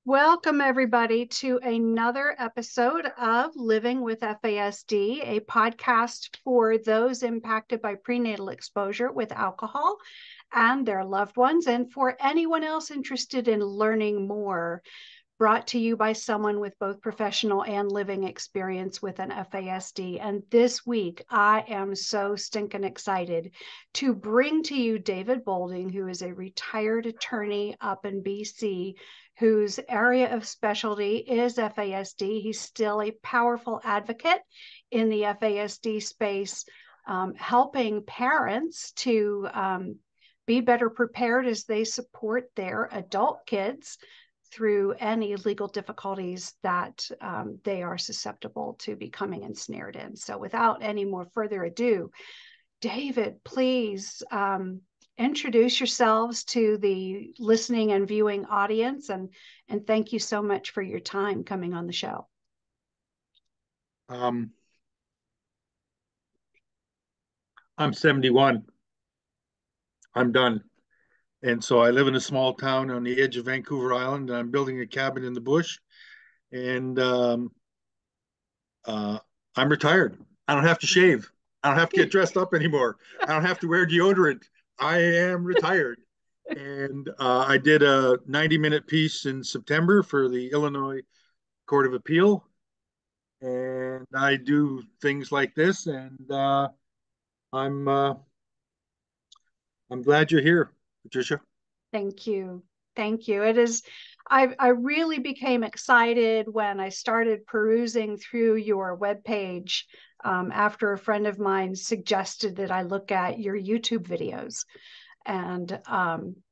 Welcome, everybody, to another episode of Living with FASD, a podcast for those impacted by prenatal exposure with alcohol and their loved ones, and for anyone else interested in learning more. Brought to you by someone with both professional and living experience with an FASD. And this week, I am so stinking excited to bring to you David Boulding, who is a retired attorney up in BC, whose area of specialty is FASD. He's still a powerful advocate in the FASD space, helping parents to be better prepared as they support their adult kids through any legal difficulties that they are susceptible to becoming ensnared in. So without any more further ado, David, please introduce yourselves to the listening and viewing audience, and thank you so much for your time coming on the show. I'm 71. I'm done. And so I live in a small town on the edge of Vancouver Island, and I'm building a cabin in the bush. And I'm retired. I don't have to shave. I don't have to get dressed up anymore. I don't have to wear deodorant. I am retired. And I did a 90-minute piece in September for the Illinois Court of Appeal. And I do things like this, and I'm glad you're here, Patricia. Thank you. Thank you. It is, I really became excited when I started perusing through your webpage after a friend of mine suggested that I look at your YouTube videos. And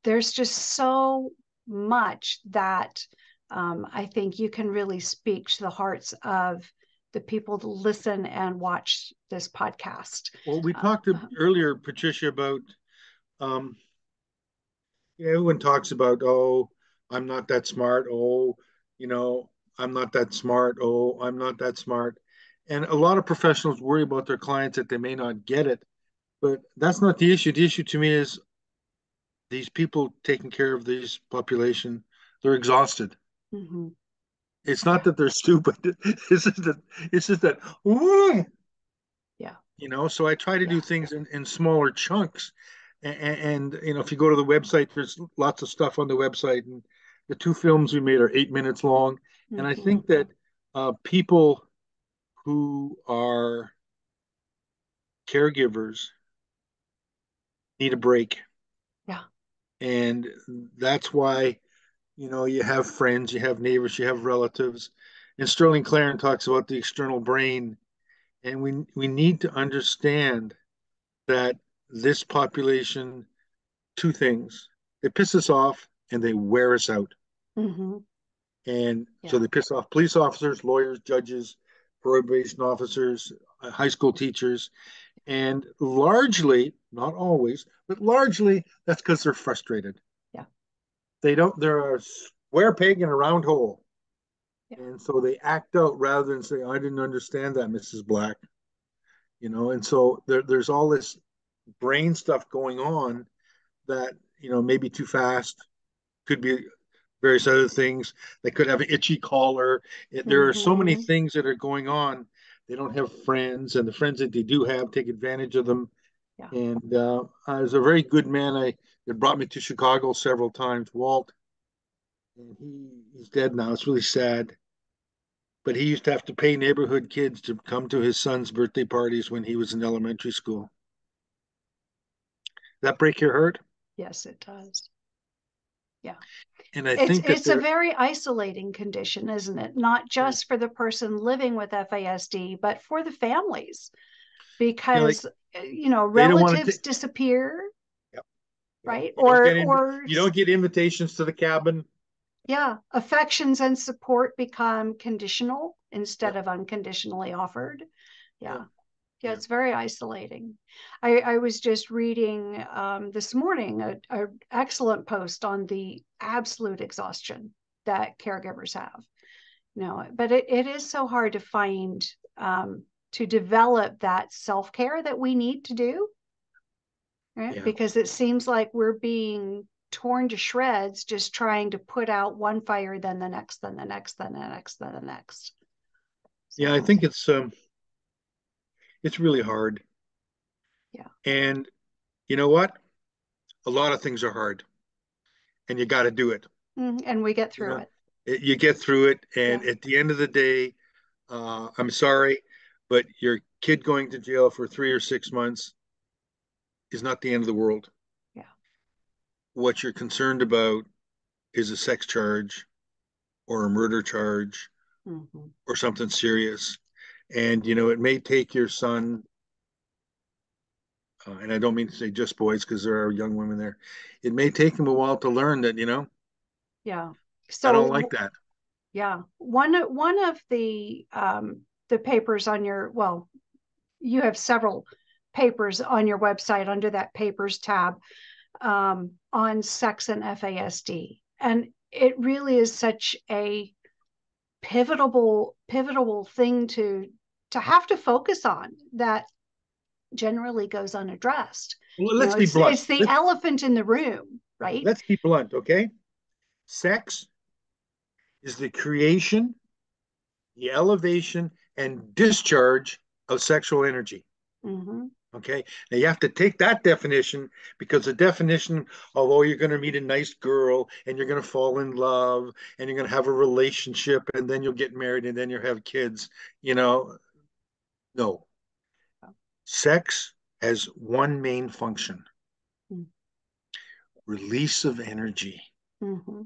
there's just so much that I think you can really speak to the hearts of the people to listen and watch this podcast. Well, we talked earlier, Patricia, about everyone talks about, oh, I'm not that smart. Oh, I'm not that smart. Oh, I'm not that smart. And a lot of professionals worry about their clients that they may not get it. But that's not the issue. The issue to me is these people taking care of this population, they're exhausted. Mm-hmm. It's not that they're stupid. It's just that, ooh, Yeah. So I try to do things in smaller chunks. And if you go to the website, there's lots of stuff on the website. And the two films we made are 8 minutes long. Mm-hmm. And I think that people who are caregivers need a break. Yeah. And that's why, you have friends, you have neighbors, you have relatives. And Sterling Claren talks about the external brain. And we need to understand that this population, two things: they piss us off and they wear us out. Mm-hmm. And so they piss off police officers, lawyers, judges, probation officers, high school teachers. And largely, not always, but largely, that's because they're frustrated. Yeah. They're a square peg in a round hole. Yeah. And so they act out rather than say, I didn't understand that, Mrs. Black. And so there's all this brain stuff going on that, maybe too fast, could be various other things. They could have an itchy collar. There are so many things that are going on. They don't have friends, and the friends that they do have take advantage of them. Yeah. And I was a very good man. It brought me to Chicago several times, Walt, and he's dead now. It's really sad. But he used to have to pay neighborhood kids to come to his son's birthday parties when he was in elementary school. Does that break your heart? Yes, it does. Yeah. And I think it's a very isolating condition, isn't it? Not just for the person living with FASD, but for the families, because relatives disappear, right? You don't get invitations to the cabin. Yeah, affections and support become conditional instead of unconditionally offered. Yeah, it's very isolating. I was just reading this morning an excellent post on the absolute exhaustion that caregivers have. But it is so hard to find, to develop that self-care that we need to do, right? Because it seems like we're being torn to shreds just trying to put out one fire, then the next, then the next, then the next, then the next. So, Yeah, I think it's really hard. yeah. And you know what? A lot of things are hard, and you got to do it. And we get You through know, it. you get through it, and Yeah. at the end of the day, I'm sorry, but your kid going to jail for 3 or 6 months is not the end of the world. Yeah. What you're concerned about is a sex charge or a murder charge Mm-hmm. or something serious. And, you know, it may take your son, and I don't mean to say just boys because there are young women there, it may take him a while to learn that, Yeah. I don't So like that. yeah, one of the papers on your, well, you have several papers on your website under that papers tab, on sex and FASD, and it really is such a pivotal thing to have to focus on that generally goes unaddressed. Well, You let's know, be blunt. it's the elephant in the room, right? Let's be blunt, okay? Sex is the creation, the elevation, and discharge of sexual energy. Mm-hmm. Okay. Now you have to take that definition because the definition, although you're going to meet a nice girl and you're going to fall in love and you're going to have a relationship and then you'll get married and then you'll have kids, you know, no. Sex has one main function: release of energy. Mm-hmm.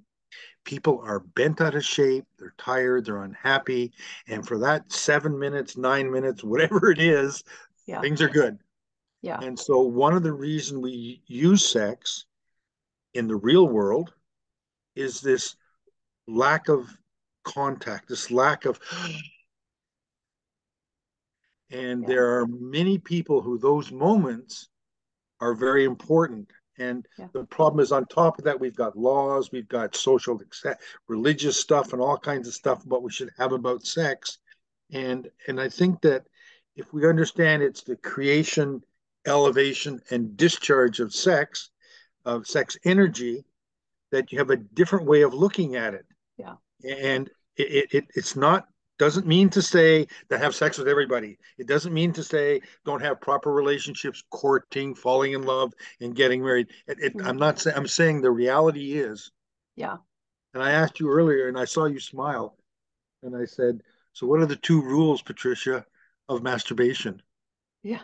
People are bent out of shape, they're tired, they're unhappy. And for that 7 minutes, 9 minutes, whatever it is, Yeah. things are good. Yeah. And so, one of the reasons we use sex in the real world is this lack of contact, this lack of, and Yeah. there are many people who those moments are very important. And Yeah. the problem is, on top of that, we've got laws, we've got social, religious stuff, and all kinds of stuff about we should have about sex. And I think that if we understand it's the creation, elevation, and discharge of sex energy, that you have a different way of looking at it. Yeah. And it's not doesn't mean to say that have sex with everybody. It doesn't mean to say don't have proper relationships, courting, falling in love, and getting married. I'm Mm-hmm. not saying I'm saying the reality is. Yeah. And I asked you earlier, and I saw you smile, and I said, "So what are the two rules, Patricia, of masturbation?" Yeah.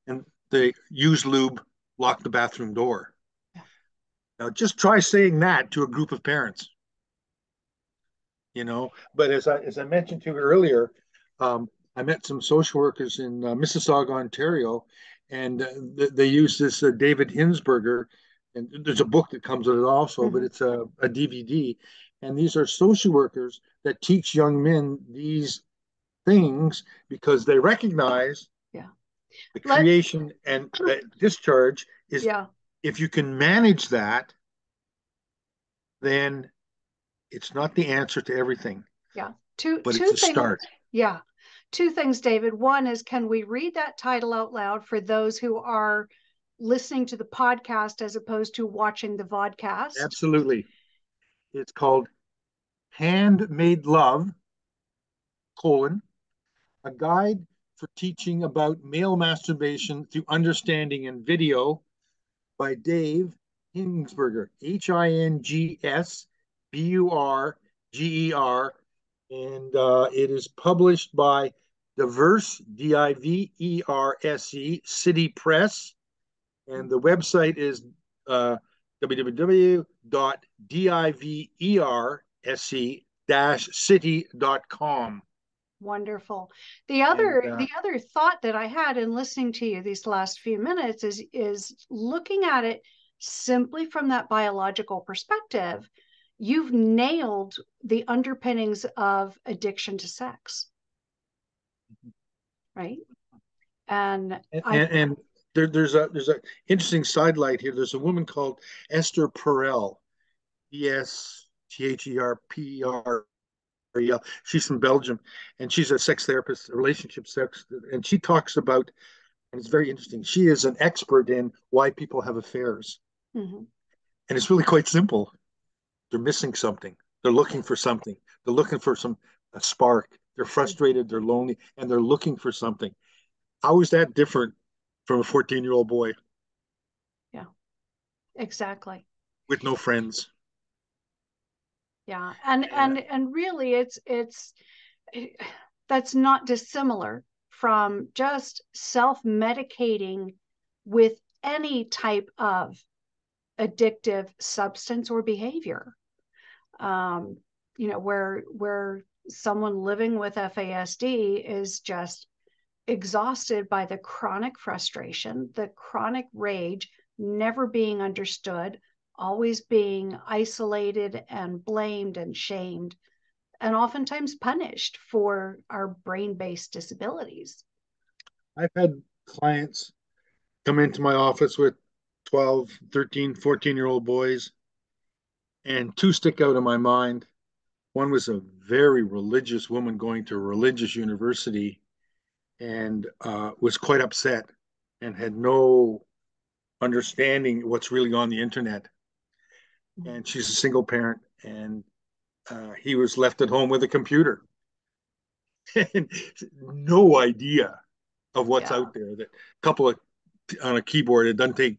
And they use lube, lock the bathroom door. Yeah. Now, just try saying that to a group of parents. But as I mentioned to you earlier, I met some social workers in Mississauga, Ontario, and they use this David Hinsberger, and there's a book that comes with it also, but Mm-hmm. it's a DVD, and these are social workers that teach young men these things because they recognize Yeah. the Let creation and the discharge is, yeah. if you can manage that, then it's not the answer to everything, Yeah. Two but it's two a things. start. Yeah. Two things, David. One is, can we read that title out loud for those who are listening to the podcast as opposed to watching the vodcast? Absolutely. It's called Handmade Love, colon, a guide for teaching about male masturbation through understanding and video by Dave Hingsberger, Hinsburger. And it is published by Diverse, Diverse, City Press. And the website is www.diverse-city.com. Wonderful. The And other the other thought that I had in listening to you these last few minutes is looking at it simply from that biological perspective. You've nailed the underpinnings of addiction to sex, right? And and, I and there's a interesting sidelight here. There's a woman called Esther Perel, Estherperel. She's from Belgium, and she's a sex therapist, a relationship sex, and she talks about, and it's very interesting. She is an expert in why people have affairs. mm-hmm. And it's really quite simple. They're missing something. They're looking Yeah. for something. They're looking for a spark. They're Mhm. frustrated. They're lonely, and they're looking for something. How is that different from a 14-year-old boy Yeah, exactly. with no friends? Yeah. And And really it, that's not dissimilar from just self-medicating with any type of addictive substance or behavior. Um, where someone living with FASD is just exhausted by the chronic frustration, the chronic rage, never being understood, always being isolated and blamed and shamed, and oftentimes punished for our brain based disabilities. I've had clients come into my office with 12, 13, 14-year-old boys, and two stick out in my mind. One was a very religious woman going to a religious university and was quite upset and had no understanding what's really on the internet. And she's a single parent, and he was left at home with a computer and no idea of what's Yeah, out there. That couple of on a keyboard, it doesn't take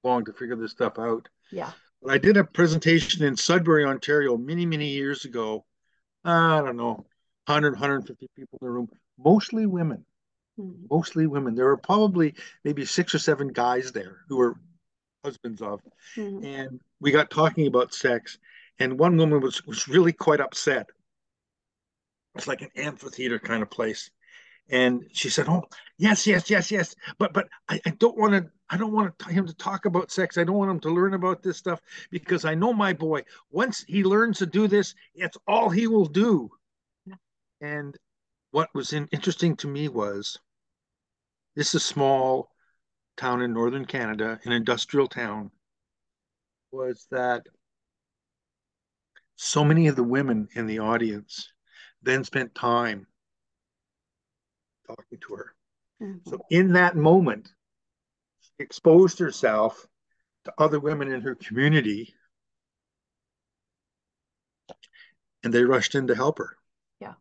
long to figure this stuff out. yeah. But I did a presentation in Sudbury, Ontario, many, many years ago. I don't know, 100, 150 people in the room, mostly women, Mm-hmm. mostly women. There were probably maybe 6 or 7 guys there who were husbands of. Mm-hmm. And we got talking about sex. And one woman was really quite upset. It's like an amphitheater kind of place. And she said, "Oh, yes, yes, yes, yes. But I don't want to. I don't want him to talk about sex. I don't want him to learn about this stuff because I know my boy. Once he learns to do this, it's all he will do." And what was interesting to me was this is a small town in northern Canada, an industrial town, was that so many of the women in the audience then spent time talking to her. Mm-hmm. So in that moment, she exposed herself to other women in her community and they rushed in to help her. Yeah,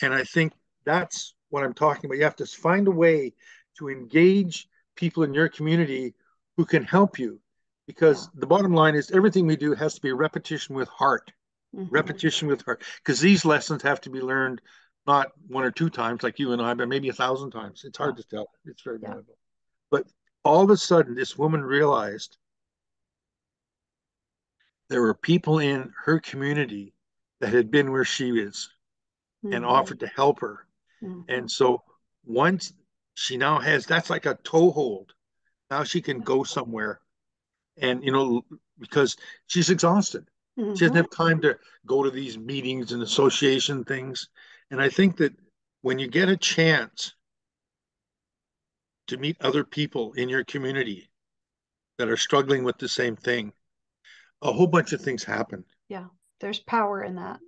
And I think that's what I'm talking about. You have to find a way to engage people in your community who can help you yeah. because the bottom line is everything we do has to be repetition with heart, Mm-hmm. repetition with heart, because these lessons have to be learned not 1 or 2 times like you and I, but maybe 1,000 times. It's Yeah, hard to tell. It's very yeah, valuable. But all of a sudden, this woman realized there were people in her community that had been where she is and mm-hmm. offered to help her. Mm-hmm. And so once she now has, that's like a toehold. Now she can go somewhere and, because she's exhausted. She doesn't Mm-hmm. have time to go to these meetings and association things. And I think that when you get a chance to meet other people in your community that are struggling with the same thing, a whole bunch of things happen. Yeah, there's power in that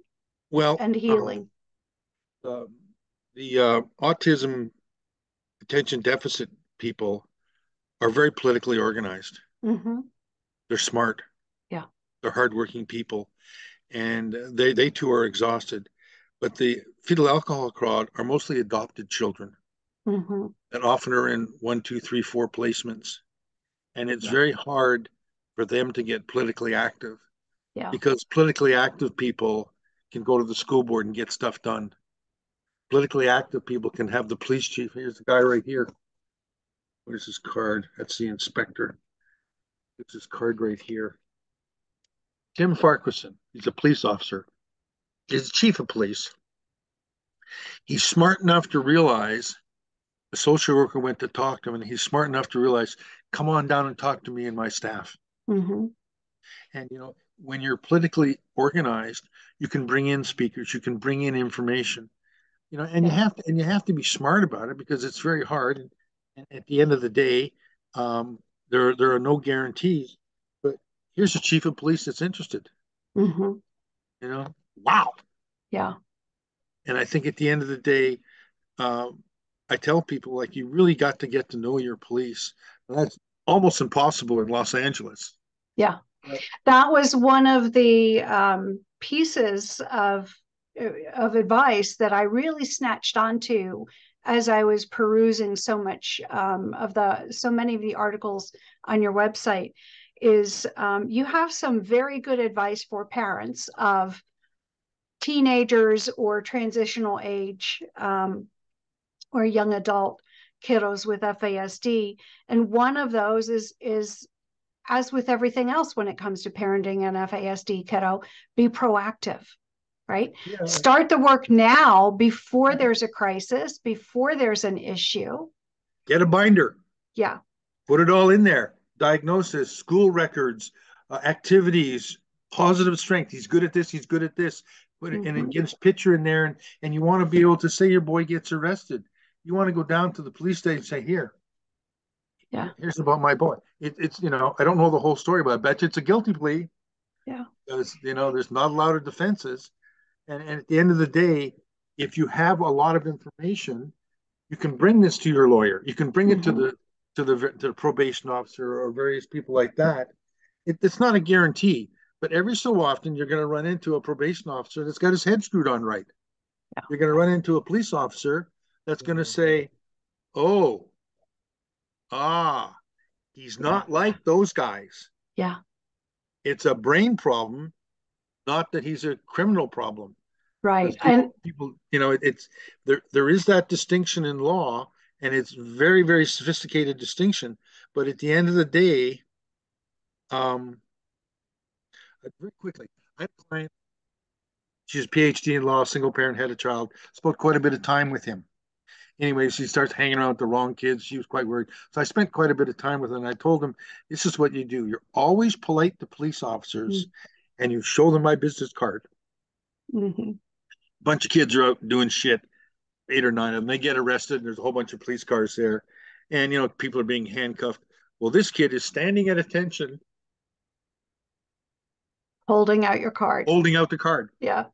Well, and healing. uh, the autism attention deficit people are very politically organized. Mm-hmm. They're smart. Yeah. They're hardworking people, and they too are exhausted. But the fetal alcohol crowd are mostly adopted children Mm-hmm. that often are in 1, 2, 3, 4 placements, and it's Yeah. very hard for them to get politically active Yeah. because politically active people can go to the school board and get stuff done. Politically active people can have the police chief. Here's the guy right here. Where's his card? That's the inspector. It's his card right here. Tim Farquharson. He's a police officer. He's the chief of police. He's smart enough to realize the social worker went to talk to him, and he's smart enough to realize, come on down and talk to me and my staff. Mm-hmm. And when you're politically organized, you can bring in speakers, you can bring in information, and Yeah. you have to be smart about it because it's very hard. And at the end of the day, there are no guarantees. But here's the chief of police that's interested. Mm-hmm. Wow. Yeah. And I think at the end of the day, um, I tell people like you really got to get to know your police. And that's almost impossible in Los Angeles. Yeah. Right. That was one of the pieces of advice that I really snatched onto as I was perusing so many of the articles on your website. Is you have some very good advice for parents of teenagers or transitional age or young adult kiddos with FASD, and one of those is as with everything else when it comes to parenting an FASD kiddo, be proactive, right? Yeah. Start the work now before there's a crisis, before there's an issue. Get a binder. Yeah. Put it all in there. Diagnosis, school records, activities, positive strength. He's good at this. He's good at this. Put it, and it gives picture in there. And you want to be able to say your boy gets arrested. You want to go down to the police station and say, Yeah. here's about my boy. It's, I don't know the whole story, but I bet you it's a guilty plea. Yeah. Because, there's not a lot of defenses. And at the end of the day, if you have a lot of information, you can bring this to your lawyer. You can bring it to the probation officer or various people like that. It's not a guarantee, but every so often you're going to run into a probation officer that's got his head screwed on right. Yeah. You're going to run into a police officer that's going to say, "Oh, he's not like those guys. Yeah. It's a brain problem, not that he's a criminal problem." Right. Because And people, it's there is that distinction in law, and it's very, very sophisticated distinction. But at the end of the day, um, very quickly, I have a client. She's a PhD in law, single parent, had a child. Spent quite a bit of time with him. Anyway, she starts hanging around with the wrong kids. She was quite worried. So I spent quite a bit of time with her, and I told him, "This is what you do. You're always polite to police officers, and you show them my business card." mm-hmm. A bunch of kids are out doing shit, 8 or 9 of them. They get arrested, and there's a whole bunch of police cars there, and people are being handcuffed. Well, this kid is standing at attention, Holding out your card. holding out the card. Yeah.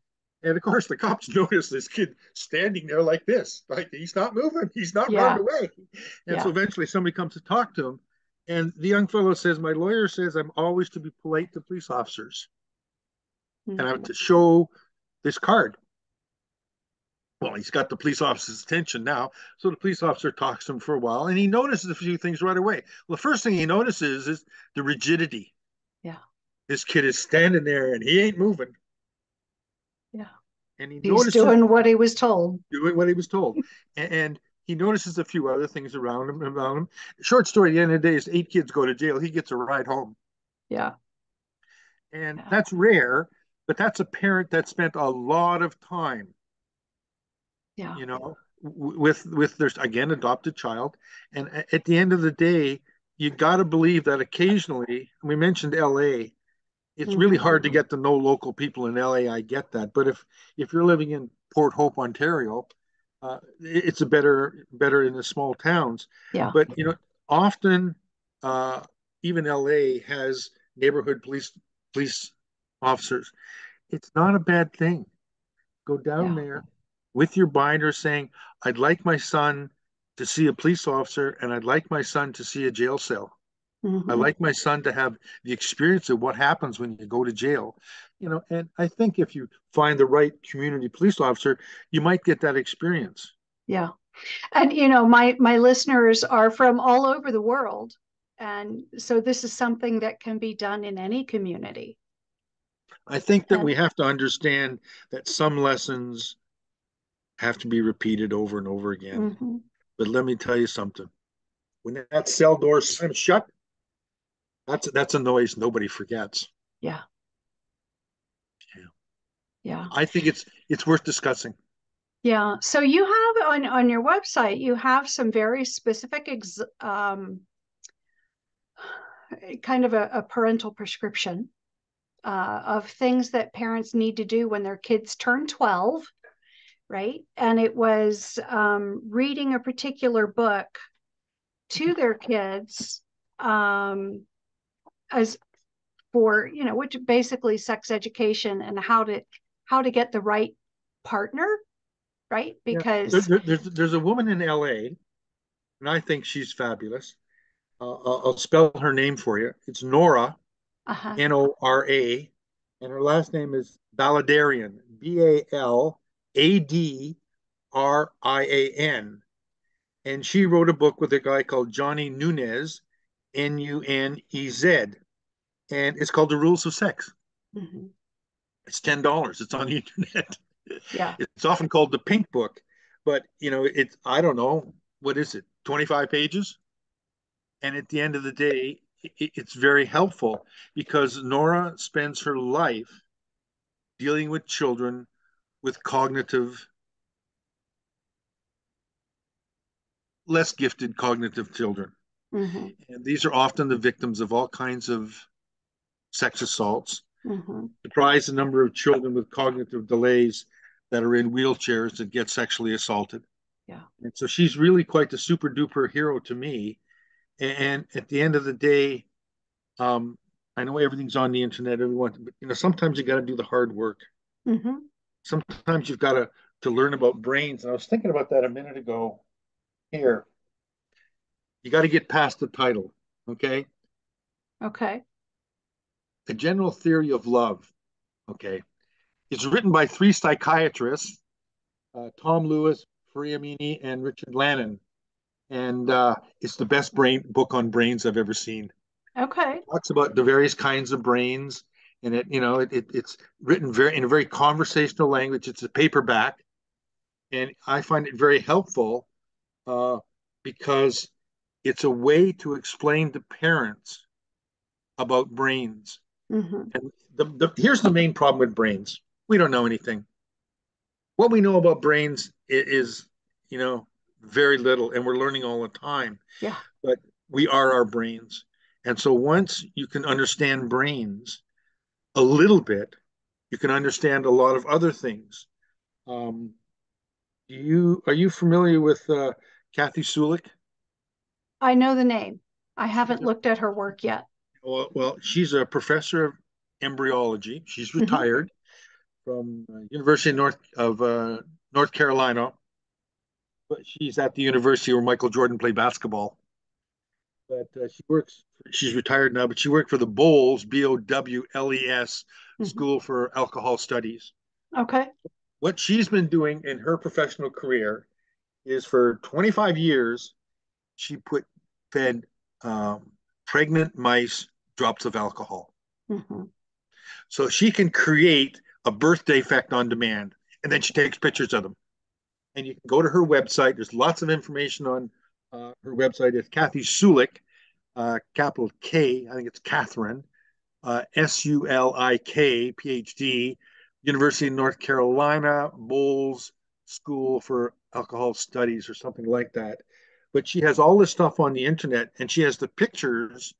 And of course, the cops notice this kid standing there like this, like he's not moving, he's not Yeah. running away. And so Yeah. eventually somebody comes to talk to him. And the young fellow says, "My lawyer says I'm always to be polite to police officers, and I have to show this card." Well, he's got the police officer's attention now. So the police officer talks to him for a while, and he notices a few things right away. Well, the first thing he notices is the rigidity. Yeah. This kid is standing there and he ain't moving. Yeah. And he He's notices doing what he was told. doing what he was told. And he notices a few other things around him. Short story, at the end of the day, is 8 kids go to jail. He gets a ride home. Yeah. And Yeah. that's rare, but that's a parent that spent a lot of time, Yeah. with their, again, adopted child. And at the end of the day, you got to believe that occasionally, we mentioned LA, it's really hard to get to know local people in LA. I get that. But if you're living in Port Hope, Ontario, it's a better in the small towns. Yeah. But often, uh, even LA has neighborhood police officers. It's not a bad thing. Go down Yeah. there with your binder saying, "I'd like my son to see a police officer, and I'd like my son to see a jail cell. I like my son to have the experience of what happens when you go to jail." And I think if you find the right community police officer, you might get that experience. Yeah. And my listeners are from all over the world. And so this is something that can be done in any community. I think that And we have to understand that some lessons have to be repeated over and over again. But let me tell you something. When that cell door slams shut, that's a noise nobody forgets. Yeah. Yeah. Yeah. I think it's worth discussing. Yeah. So you have on your website, you have some very specific kind of a parental prescription of things that parents need to do when their kids turn 12, right? And it was reading a particular book to their kids as for, which basically sex education and how to get the right partner, right? Because there's a woman in LA, and I think she's fabulous. I'll spell her name for you. It's Nora, Uh-huh. Nora, and her last name is Baladarian, Baldrian. And she wrote a book with a guy called Johnny Nunez, Nunez, and it's called The Rules of Sex. Mm-hmm. It's $10. It's on the internet. Yeah. It's often called the Pink Book, but it's I don't know what is it, 25 pages, and at the end of the day, it's very helpful because Nora spends her life dealing with children with less gifted cognitive children. Mm-hmm. And these are often the victims of all kinds of sex assaults. Mm-hmm. Surprise the number of children with cognitive delays that are in wheelchairs that get sexually assaulted. Yeah. And so she's really quite the super duper hero to me. And at the end of the day, um, I know everything's on the internet, everyone, but sometimes you got to do the hard work. Mm-hmm. Sometimes you've got to learn about brains. And I was thinking about that a minute ago. Here, you got to get past the title, okay? Okay. A General Theory of Love, okay? It's written by three psychiatrists, Tom Lewis, Friamini, and Richard Lannon. And it's the best book on brains I've ever seen. It Okay. talks about the various kinds of brains, and it's written in a very conversational language. It's a paperback, and I find it very helpful uh, because it's a way to explain to parents about brains. Mm-hmm. And here's the main problem with brains: we don't know anything. What we know about brains is very little, and we're learning all the time. Yeah. But we are our brains, and so once you can understand brains a little bit, you can understand a lot of other things. Um, are you familiar with Kathy Sulik? I know the name. I She's haven't looked at her work yet. she's a professor of embryology. She's Mm-hmm. retired from University of North Carolina, but she's at the university where Michael Jordan played basketball. But she's retired now, but she worked for the Bowles, Bowles, Mm-hmm. School for Alcohol Studies. Okay. What she's been doing in her professional career is for 25 years, she fed pregnant mice drops of alcohol. Mm-hmm. So she can create a birth defect on demand, and then she takes pictures of them. And you can go to her website. There's lots of information on her website. It's Kathy Sulik, capital K, I think it's Catherine, Sulik, PhD, University of North Carolina, Bowles School for Alcohol Studies, or something like that. But she has all this stuff on the internet, and she has the pictures.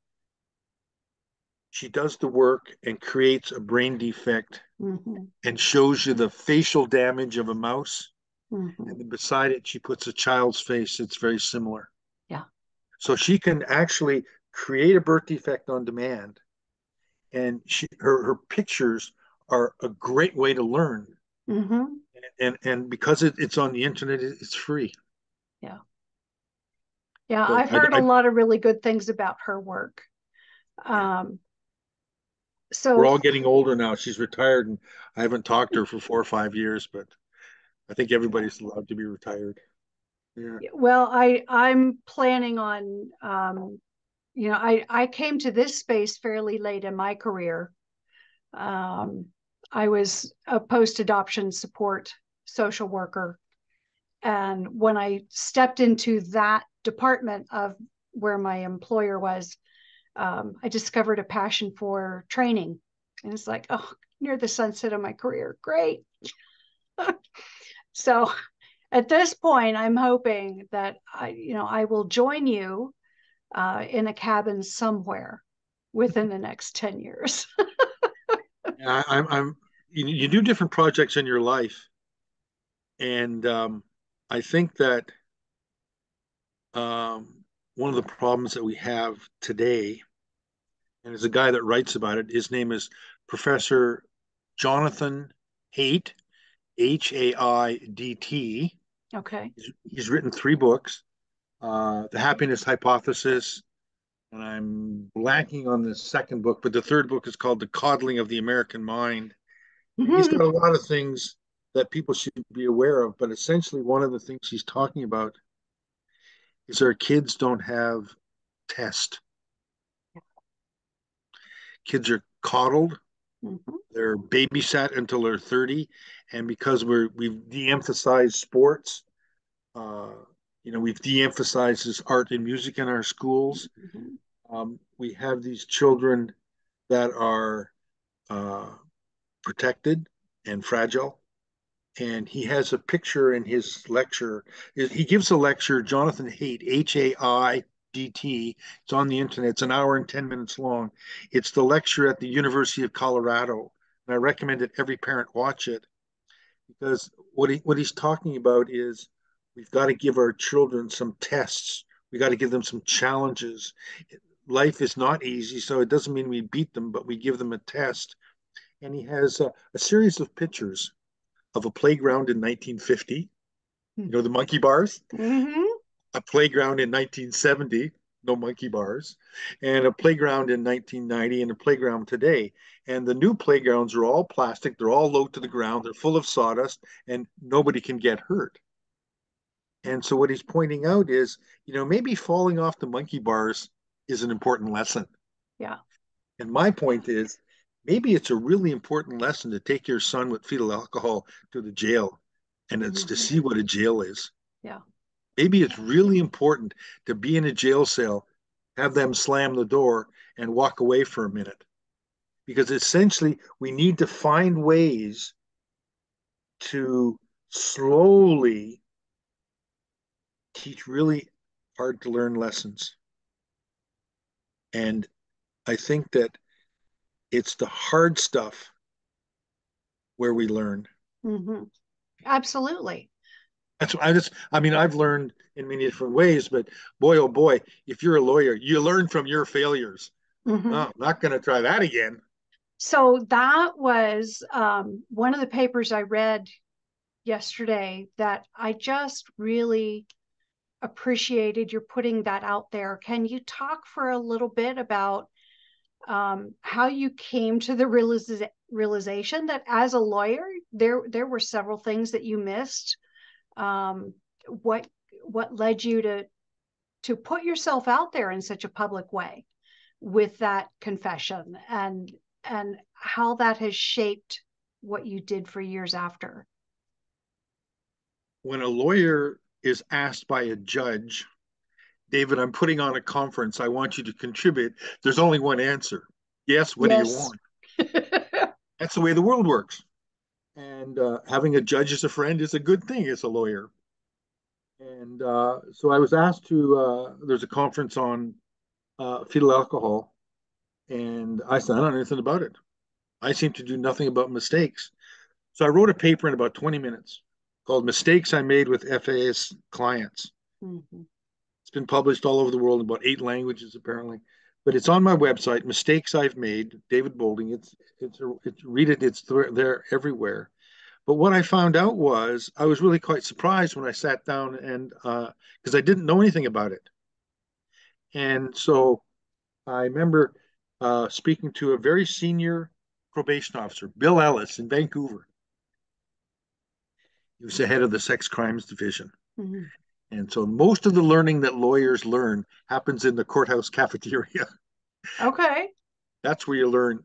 She does the work and creates a brain defect Mm-hmm. and shows you the facial damage of a mouse. Mm-hmm. And then beside it, she puts a child's face. It's very similar. Yeah. So she can actually create a birth defect on demand, and her pictures are a great way to learn. Mm-hmm. And because it's on the internet, it's free. Yeah. Yeah. But I've heard a lot of really good things about her work. yeah, Um, we're so all getting older now. She's retired, and I haven't talked to her for 4 or 5 years, but I think yeah. everybody's allowed to be retired. Yeah. Well, I'm planning on I came to this space fairly late in my career. Um, I was a post-adoption support social worker. And when I stepped into that department of where my employer was, I discovered a passion for training. And it's like, oh, near the sunset of my career. Great. So at this point, I'm hoping that I will join you in a cabin somewhere within the next 10 years. I'm you do different projects in your life, and I think that one of the problems that we have today, and there's a guy that writes about it. His name is Professor Jonathan Haidt, Haidt. Okay. He's written three books: The Happiness Hypothesis, and I'm blanking on the second book, but the third book is called The Coddling of the American Mind. And he's got a lot of things that people should be aware of, but essentially one of the things he's talking about is our kids don't have test. Kids are coddled. Mm-hmm. They're babysat until they're 30, and because we've de-emphasized sports, uh, we've de-emphasized this art and music in our schools. Mm-hmm. We have these children that are uh, protected and fragile. And he has a picture in his lecture. He gives a lecture, Jonathan Haidt, Haidt. It's on the internet. It's an hour and 10 minutes long. It's the lecture at the University of Colorado. And I recommend that every parent watch it because what he's talking about is we've got to give our children some tests. We got to give them some challenges. Life is not easy, so it doesn't mean we beat them, but we give them a test. And he has a series of pictures of a playground in 1950, the monkey bars, Mm-hmm. a playground in 1970, no monkey bars, and a playground in 1990 and a playground today. And the new playgrounds are all plastic, they're all low to the ground, they're full of sawdust, and nobody can get hurt. And so what he's pointing out is, maybe falling off the monkey bars is an important lesson. Yeah. And my point is, maybe it's a really important lesson to take your son with fetal alcohol to the jail, and it's to Mm-hmm. see what a jail is. Yeah. Maybe it's really important to be in a jail cell, have them slam the door, and walk away for a minute. Because essentially, we need to find ways to slowly teach really hard to learn lessons. And I think that it's the hard stuff where we learn. Mm-hmm. Absolutely. I've learned in many different ways, but boy, oh boy, if you're a lawyer, you learn from your failures. Mm-hmm. Oh, I'm not going to try that again. So that was one of the papers I read yesterday that I just really appreciated your putting that out there. Can you talk for a little bit about how you came to the realization that as a lawyer, there were several things that you missed? Um, what what led you to put yourself out there in such a public way with that confession, and how that has shaped what you did for years after? When a lawyer is asked by a judge, David, I'm putting on a conference. I want you to contribute. There's only one answer. Yes, what do you Yes. want? That's the way the world works. And having a judge as a friend is a good thing as a lawyer. And so I was asked there's a conference on fetal alcohol. And I said, I don't know anything about it. I seem to do nothing about mistakes. So I wrote a paper in about 20 minutes called Mistakes I Made with FASD Clients. Mm-hmm. It's been published all over the world in about 8 languages, apparently. But it's on my website, Mistakes I've Made, David Boulding. Read it, it's there everywhere. But what I found out was I was really quite surprised when I sat down and because I didn't know anything about it. And so I remember speaking to a very senior probation officer, Bill Ellis in Vancouver. He was the head of the sex crimes division. Mm-hmm. And so most of the learning that lawyers learn happens in the courthouse cafeteria. Okay. That's where you learn.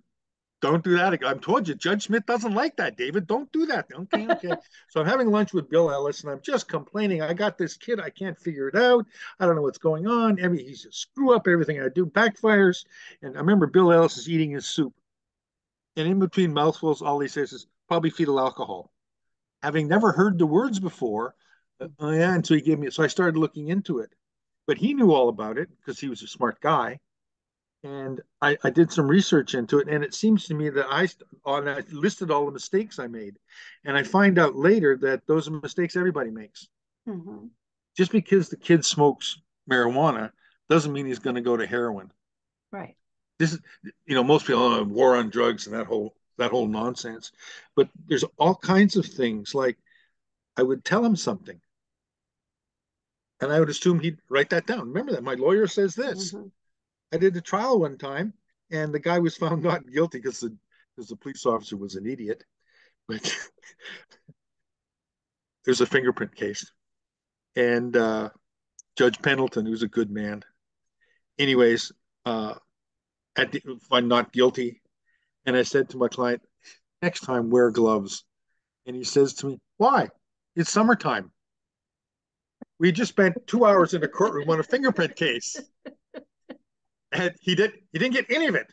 Don't do that. I'm told you, Judge Smith doesn't like that, David. Don't do that. Okay, okay. So I'm having lunch with Bill Ellis, and I'm just complaining. I got this kid. I can't figure it out. I don't know what's going on. He's a screw up. Everything I do backfires. And I remember Bill Ellis is eating his soup. And in between mouthfuls, all he says is probably fetal alcohol. Having never heard the words before, oh yeah, and so he gave me. So I started looking into it, but he knew all about it because he was a smart guy. And I did some research into it, and it seems to me that I listed all the mistakes I made, and I find out later that those are mistakes everybody makes. Mm-hmm. Just because the kid smokes marijuana doesn't mean he's going to go to heroin. Right. This is, most people war on drugs and that whole nonsense, but there's all kinds of things like I would tell him something, and I would assume he'd write that down. Remember that my lawyer says this, Mm-hmm. I did the trial one time, and the guy was found not guilty because the police officer was an idiot. But there's a fingerprint case, and Judge Pendleton, who's a good man, anyways, I'm not guilty. And I said to my client, next time wear gloves. And he says to me, why? It's summertime. We just spent 2 hours in a courtroom on a fingerprint case. And he didn't get any of it.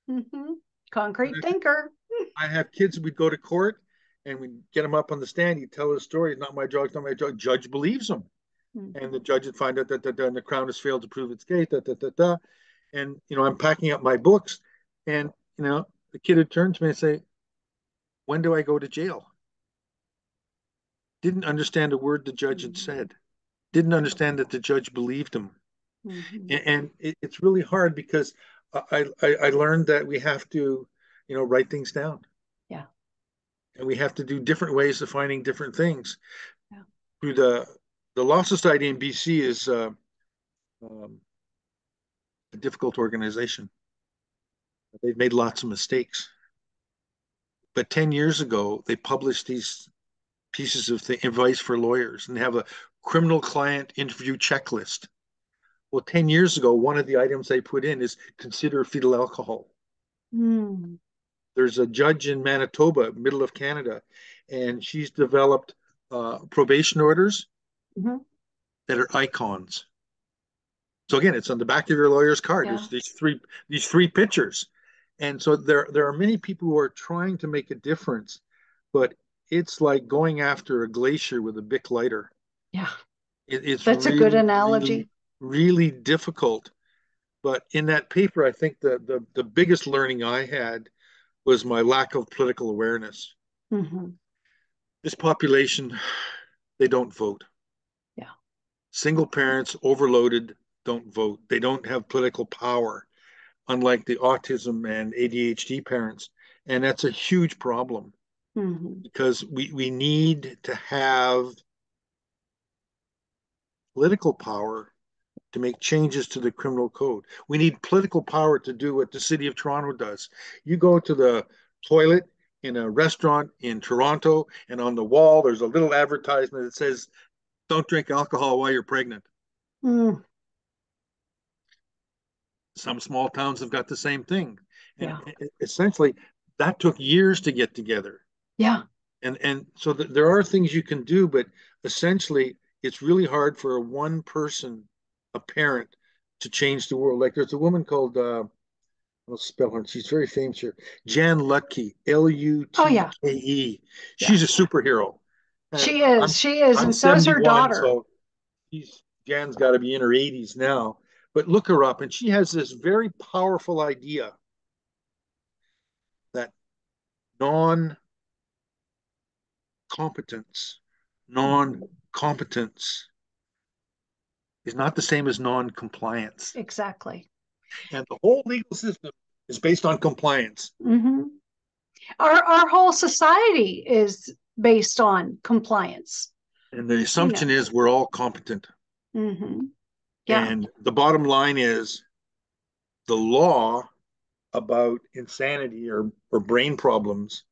Mm-hmm. Concrete thinker. I have kids, we'd go to court and we'd get them up on the stand. He'd tell his story. It's not my job, it's not my job. Judge believes him. Mm-hmm. And the judge would find out that and the Crown has failed to prove its case. And, I'm packing up my books. And, the kid would turn to me and say, when do I go to jail? Didn't understand a word the judge had said. Didn't understand that the judge believed him. Mm-hmm. And it's really hard because I learned that we have to, write things down. Yeah. And we have to do different ways of finding different things. Yeah. Through the Law Society in BC is a difficult organization. They've made lots of mistakes. But 10 years ago, they published these pieces of advice for lawyers and have a criminal client interview checklist. Well, 10 years ago, one of the items they put in is consider fetal alcohol. Mm. There's a judge in Manitoba, middle of Canada, and she's developed probation orders that are icons. So again, it's on the back of your lawyer's card. Yeah. There's these three pictures. And so there are many people who are trying to make a difference, but it's like going after a glacier with a Bic lighter. Yeah. It's That's really, a good analogy. Really difficult. But in that paper, I think the biggest learning I had was my lack of political awareness. Mm-hmm. This population, they don't vote. Yeah. Single parents, overloaded, don't vote. They don't have political power, unlike the autism and ADHD parents. And that's a huge problem. Mm-hmm. Because we need to have political power to make changes to the criminal code. We need political power to do what the city of Toronto does. You go to the toilet in a restaurant in Toronto, and on the wall there's a little advertisement that says, don't drink alcohol while you're pregnant. Mm. Some small towns have got the same thing. And essentially, that took years to get together. Yeah. And so there are things you can do, but essentially, it's really hard for one person, a parent, to change the world. Like there's a woman called, I'll spell her, she's very famous here, Jan Lutke, Lutke. Oh, yeah. She's a superhero. She is, I'm and so is her daughter. So Jan's got to be in her 80s now. But look her up, and she has this very powerful idea that non-competence is not the same as non-compliance. Exactly. And the whole legal system is based on compliance. Mm-hmm. Our whole society is based on compliance. And the assumption is we're all competent. Mm-hmm. Yeah. And the bottom line is the law about insanity or brain problems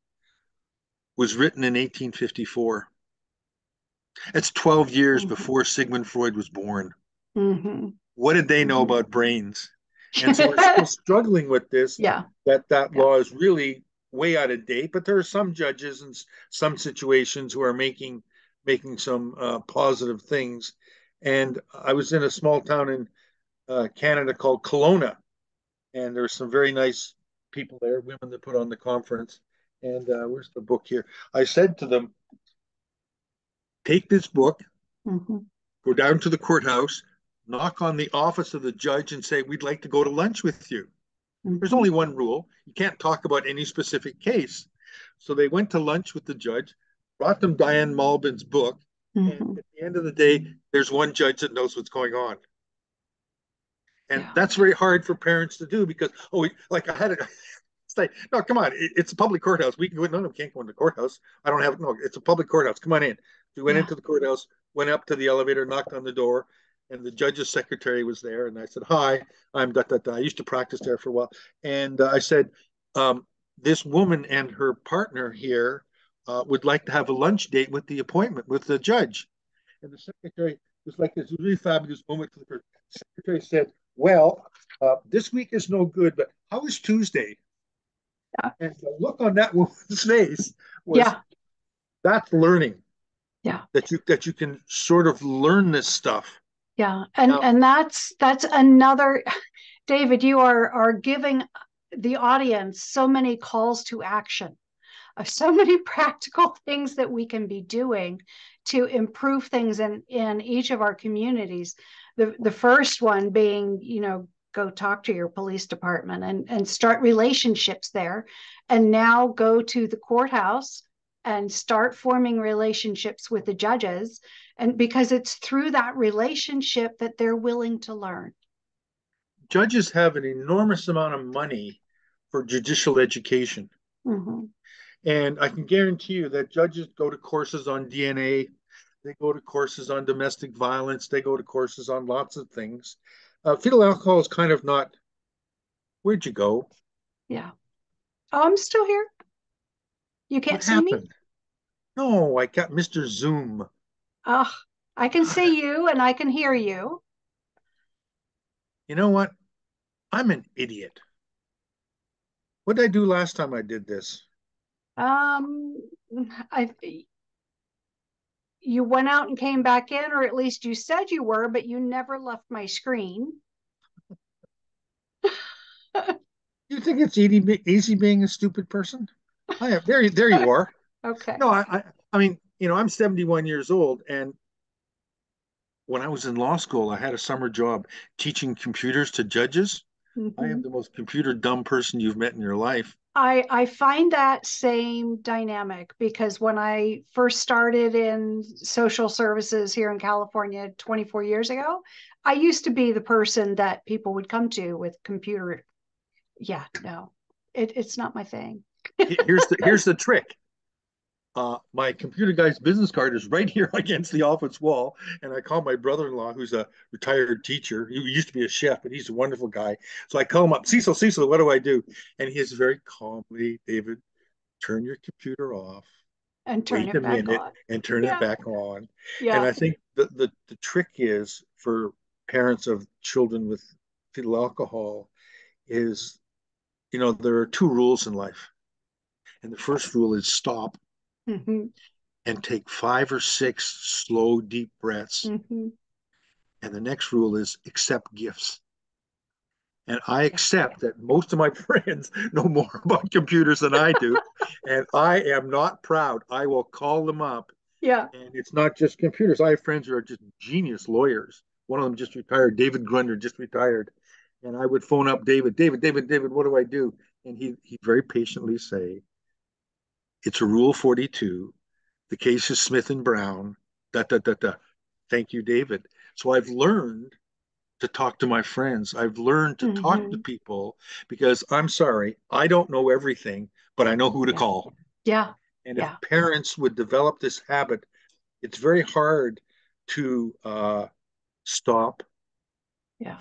was written in 1854. That's 12 years before Sigmund Freud was born. Mm-hmm. What did they know about brains? And so we're still struggling with this. Yeah. That law is really way out of date, but there are some judges and some situations who are making some positive things. And I was in a small town in Canada called Kelowna, and there were some very nice people there, women that put on the conference. And where's the book here? I said to them, take this book, go down to the courthouse, knock on the office of the judge and say, we'd like to go to lunch with you. There's only one rule. You can't talk about any specific case. So they went to lunch with the judge, brought them Diane Malbin's book. And at the end of the day, there's one judge that knows what's going on. And that's very hard for parents to do because, I had a, say, no, come on, it's a public courthouse. We can go in. No, we can't go in the courthouse. It's a public courthouse. Come on in. We went into the courthouse, went up to the elevator, knocked on the door. and the judge's secretary was there, and I said, "Hi, I'm da da da." I used to practice there for a while, and I said, um, "This woman and her partner here would like to have a lunch date with the appointment with the judge." And the secretary was like this really fabulous moment. The secretary said, "Well, this week is no good, but how is Tuesday?" Yeah. And the look on that woman's face was, Yeah. that's learning, Yeah. that you can sort of learn this stuff. Yeah. Now, And that's another, David, you are giving the audience so many calls to action of so many practical things that we can be doing to improve things in each of our communities. The first one being, go talk to your police department and start relationships there. And now go to the courthouse and start forming relationships with the judges. And because it's through that relationship that they're willing to learn. judges have an enormous amount of money for judicial education. Mm-hmm. And I can guarantee you that judges go to courses on DNA, they go to courses on domestic violence, they go to courses on lots of things. Fetal alcohol is kind of not, where'd you go? Yeah. Oh, I'm still here. You What can't see me? happened? No, I got Mr. Zoom. Oh, I can see you and I can hear you. You know what? I'm an idiot. What did I do last time I did this? Um, I you went out and came back in, or at least you said you were, but you never left my screen. You think it's easy being a stupid person? I have there you are. Okay. No, I mean, I'm 71 years old, and when I was in law school, I had a summer job teaching computers to judges. I am Mm-hmm. the most computer dumb person you've met in your life. I find that same dynamic because when I first started in social services here in California 24 years ago, I used to be the person that people would come to with computer. Yeah, no, it's not my thing. Here's the trick. My computer guy's business card is right here against the office wall, and I call my brother-in-law, who's a retired teacher. He used to be a chef, but he's a wonderful guy. So I call him up, Cecil, what do I do? And he is very calmly, David, turn your computer off, And turn wait a it back minute, on. and turn it Yeah, back on. And yeah. I think the trick is for parents of children with fetal alcohol is, there are two rules in life. And the first rule is stop Mm-hmm. and take 5 or 6 slow, deep breaths. Mm-hmm. And the next rule is accept gifts. And I Yeah, accept that most of my friends know more about computers than I do. And I am not proud. I will call them up. yeah. And it's not just computers. I have friends who are just genius lawyers. One of them just retired. David Grunder just retired. And I would phone up David, what do I do? And he'd very patiently say, it's a Rule 42. The case is Smith and Brown. Da, da, da, da. Thank you, David. So I've learned to talk to my friends. I've learned to talk to Mm-hmm. people because I'm sorry, I don't know everything, but I know who to Yeah, call. yeah, And if yeah, parents would develop this habit, it's very hard to stop. yeah.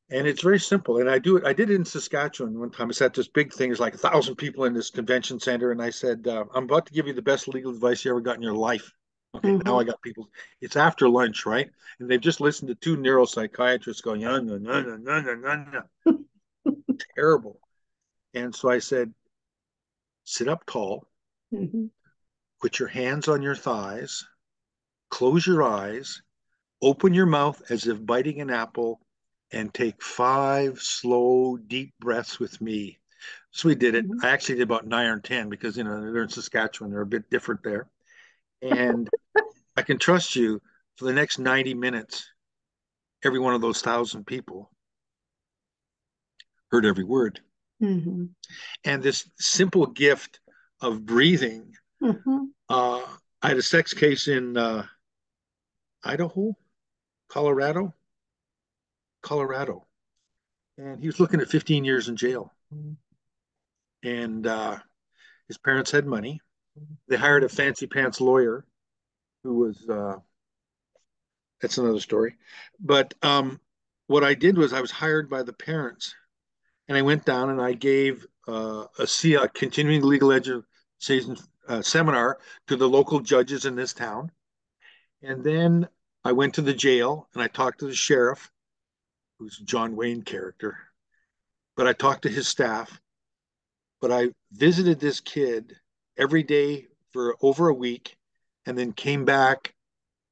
And it's very simple. And I do it. I did it in Saskatchewan one time. I sat this big thing. There's like 1,000 people in this convention center, and I said, "I'm about to give you the best legal advice you ever got in your life." Okay, now Mm-hmm. I got people. It's after lunch, right? And they've just listened to two neuropsychiatrists going, "No, no, no, no, no, no, no, no." Terrible. And so I said, "Sit up tall, Mm-hmm. put your hands on your thighs, close your eyes, open your mouth as if biting an apple, and take 5 slow, deep breaths with me." So we did it. Mm-hmm. I actually did about 9 or 10 because, they're in Saskatchewan. They're a bit different there. And I can trust you for the next 90 minutes, every one of those 1,000 people heard every word. Mm-hmm. And this simple gift of breathing, Mm-hmm. uh, I had a sex case in Idaho, Colorado, Colorado. And he was looking at 15 years in jail. And his parents had money. They hired a fancy pants lawyer who was That's another story. But what I did was I was hired by the parents, and I went down and I gave a continuing legal education seminar to the local judges in this town. And then I went to the jail and I talked to the sheriff, who's a John Wayne character, but I talked to his staff. But I visited this kid every day for over a week and then came back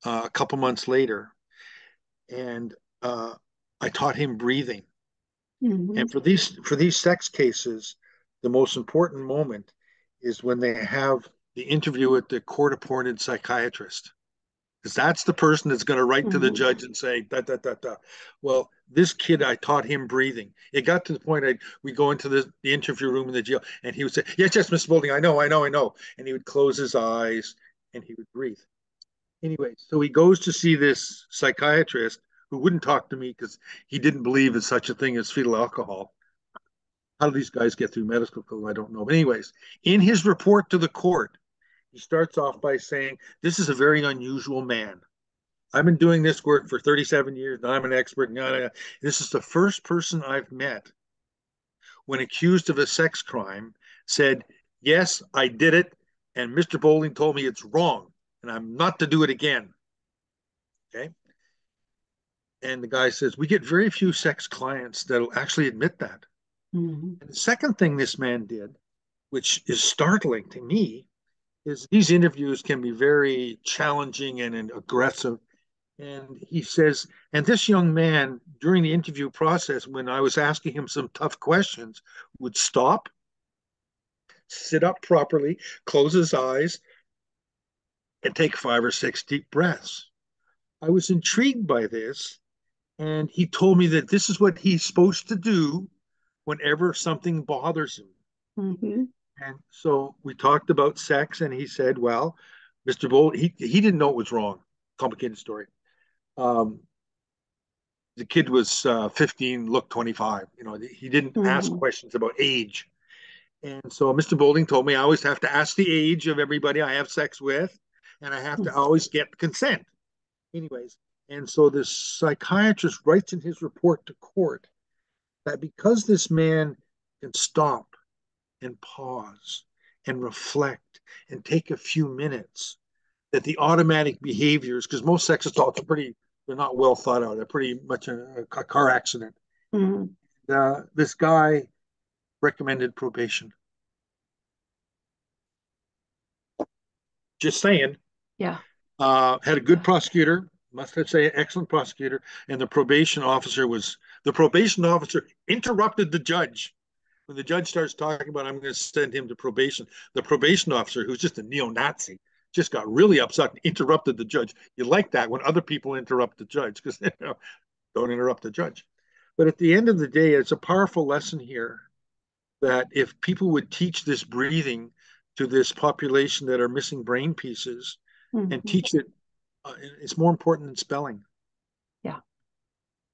a couple months later and I taught him breathing. Mm-hmm. And for these sex cases, the most important moment is when they have the interview with the court-appointed psychiatrist, because that's the person that's going to write to the Mm-hmm. judge and say da da da da. Well, this kid, I taught him breathing. It got to the point we go into the interview room in the jail, and he would say, "Yes, yes, Mr. Boulding, I know, I know, I know," and he would close his eyes and he would breathe. Anyway, so he goes to see this psychiatrist who wouldn't talk to me because he didn't believe in such a thing as fetal alcohol. How do these guys get through medical school? I don't know. But anyways, in his report to the court, he starts off by saying, "This is a very unusual man. I've been doing this work for 37 years, and I'm an expert. This is the first person I've met when accused of a sex crime said, 'Yes, I did it, and Mr. Boulding told me it's wrong, and I'm not to do it again.'" Okay. And the guy says, "We get very few sex clients that'll actually admit that." Mm-hmm. And the second thing this man did, which is startling to me, is these interviews can be very challenging and aggressive. And he says, and this young man, during the interview process, when I was asking him some tough questions, would stop, sit up properly, close his eyes, and take 5 or 6 deep breaths. I was intrigued by this. And he told me that this is what he's supposed to do whenever something bothers him. Mm-hmm. And so we talked about sex, and he said, "Well, Mr. Bull, he didn't know it was wrong." Complicated story. Um, the kid was 15, looked 25. He didn't ask Mm-hmm. questions about age. And so Mr. Boulding told me I always have to ask the age of everybody I have sex with, and I have to always get consent. Anyways, and so this psychiatrist writes in his report to court that because this man can stop and pause and reflect and take a few minutes, that the automatic behaviors, because most sex assaults are they're not well thought out. They're pretty much a car accident. Mm-hmm. This guy recommended probation. Just saying. Yeah. Had a good prosecutor, must I say, excellent prosecutor, and the probation officer interrupted the judge. When the judge starts talking about, "I'm going to send him to probation," the probation officer, who's just a neo-Nazi, just got really upset and interrupted the judge. You like that when other people interrupt the judge, because don't interrupt the judge. But at the end of the day, it's a powerful lesson here that if people would teach this breathing to this population that are missing brain pieces and Mm-hmm. teach it, it's more important than spelling. Yeah.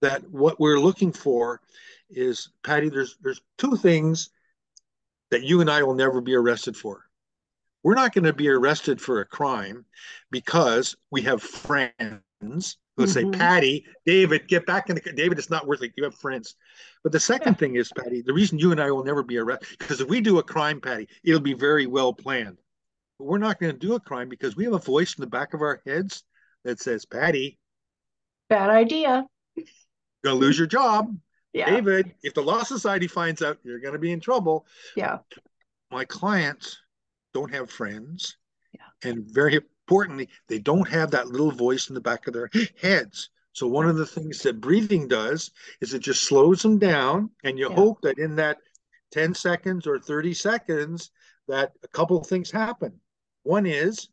That what we're looking for is, Patty, there's two things that you and I will never be arrested for. We're not going to be arrested for a crime because we have friends who say, Mm-hmm. "Patty, David, get back in the David, it's not worth it. You have friends." But the Yeah. second thing is, Patty, the reason you and I will never be arrested, because if we do a crime, Patty, it'll be very well planned. But we're not going to do a crime because we have a voice in the back of our heads that says, "Patty, Bad idea. you're going to lose your job. Yeah. David, if the Law Society finds out, you're going to be in trouble." Yeah. My clients don't have friends. Yeah. And very importantly, they don't have that little voice in the back of their heads. So one Yeah. of the things that breathing does is it just slows them down, and you Yeah. hope that in that 10 seconds or 30 seconds that a couple of things happen. One is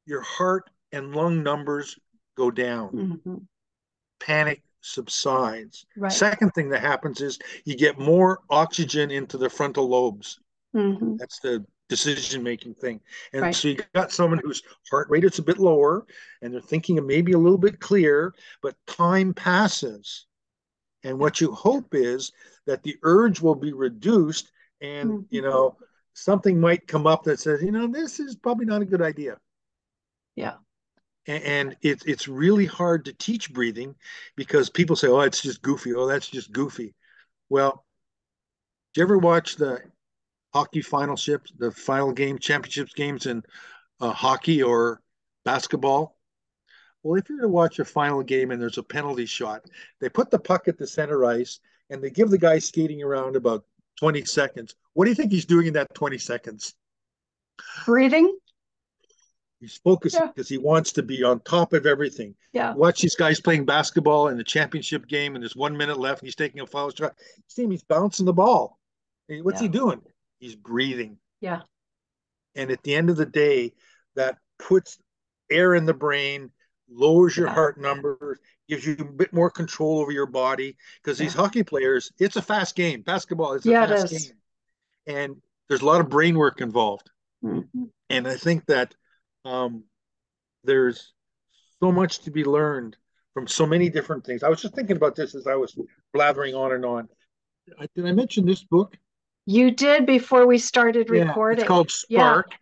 your heart and lung numbers go down. Mm-hmm. Panic subsides. Right. Second thing that happens is you get more oxygen into the frontal lobes. Mm-hmm. That's the decision making thing. And Right. so you got someone whose heart rate is a bit lower and they're thinking of maybe a little bit clear, but time passes. And Yeah. what you hope is that the urge will be reduced and, Mm-hmm. something might come up that says, this is probably not a good idea. Yeah. And it's really hard to teach breathing because people say, "Oh, it's just goofy. Oh, that's just goofy." Well, do you ever watch the hockey the final game, championships games in hockey or basketball? Well, if you're to watch a final game and there's a penalty shot, they put the puck at the center ice and they give the guy skating around about 20 seconds. What do you think he's doing in that 20 seconds? Breathing. He's focusing Yeah. because he wants to be on top of everything. Yeah. Watch these guys playing basketball in the championship game, and there's 1 minute left, and he's taking a foul shot. See him, he's bouncing the ball. What's he Yeah. doing? He's breathing. Yeah. And at the end of the day, that puts air in the brain, lowers your Yeah. heart numbers, gives you a bit more control over your body. Because these Yeah. hockey players, it's a fast game. Basketball, it's a Yeah, it fast is. game. And there's a lot of brain work involved. Mhm. And I think that um, there's so much to be learned from so many different things. I was just thinking about this as I was blathering on and on. Did I mention this book? You did before we started Yeah, it's recording. called Yeah. Spark,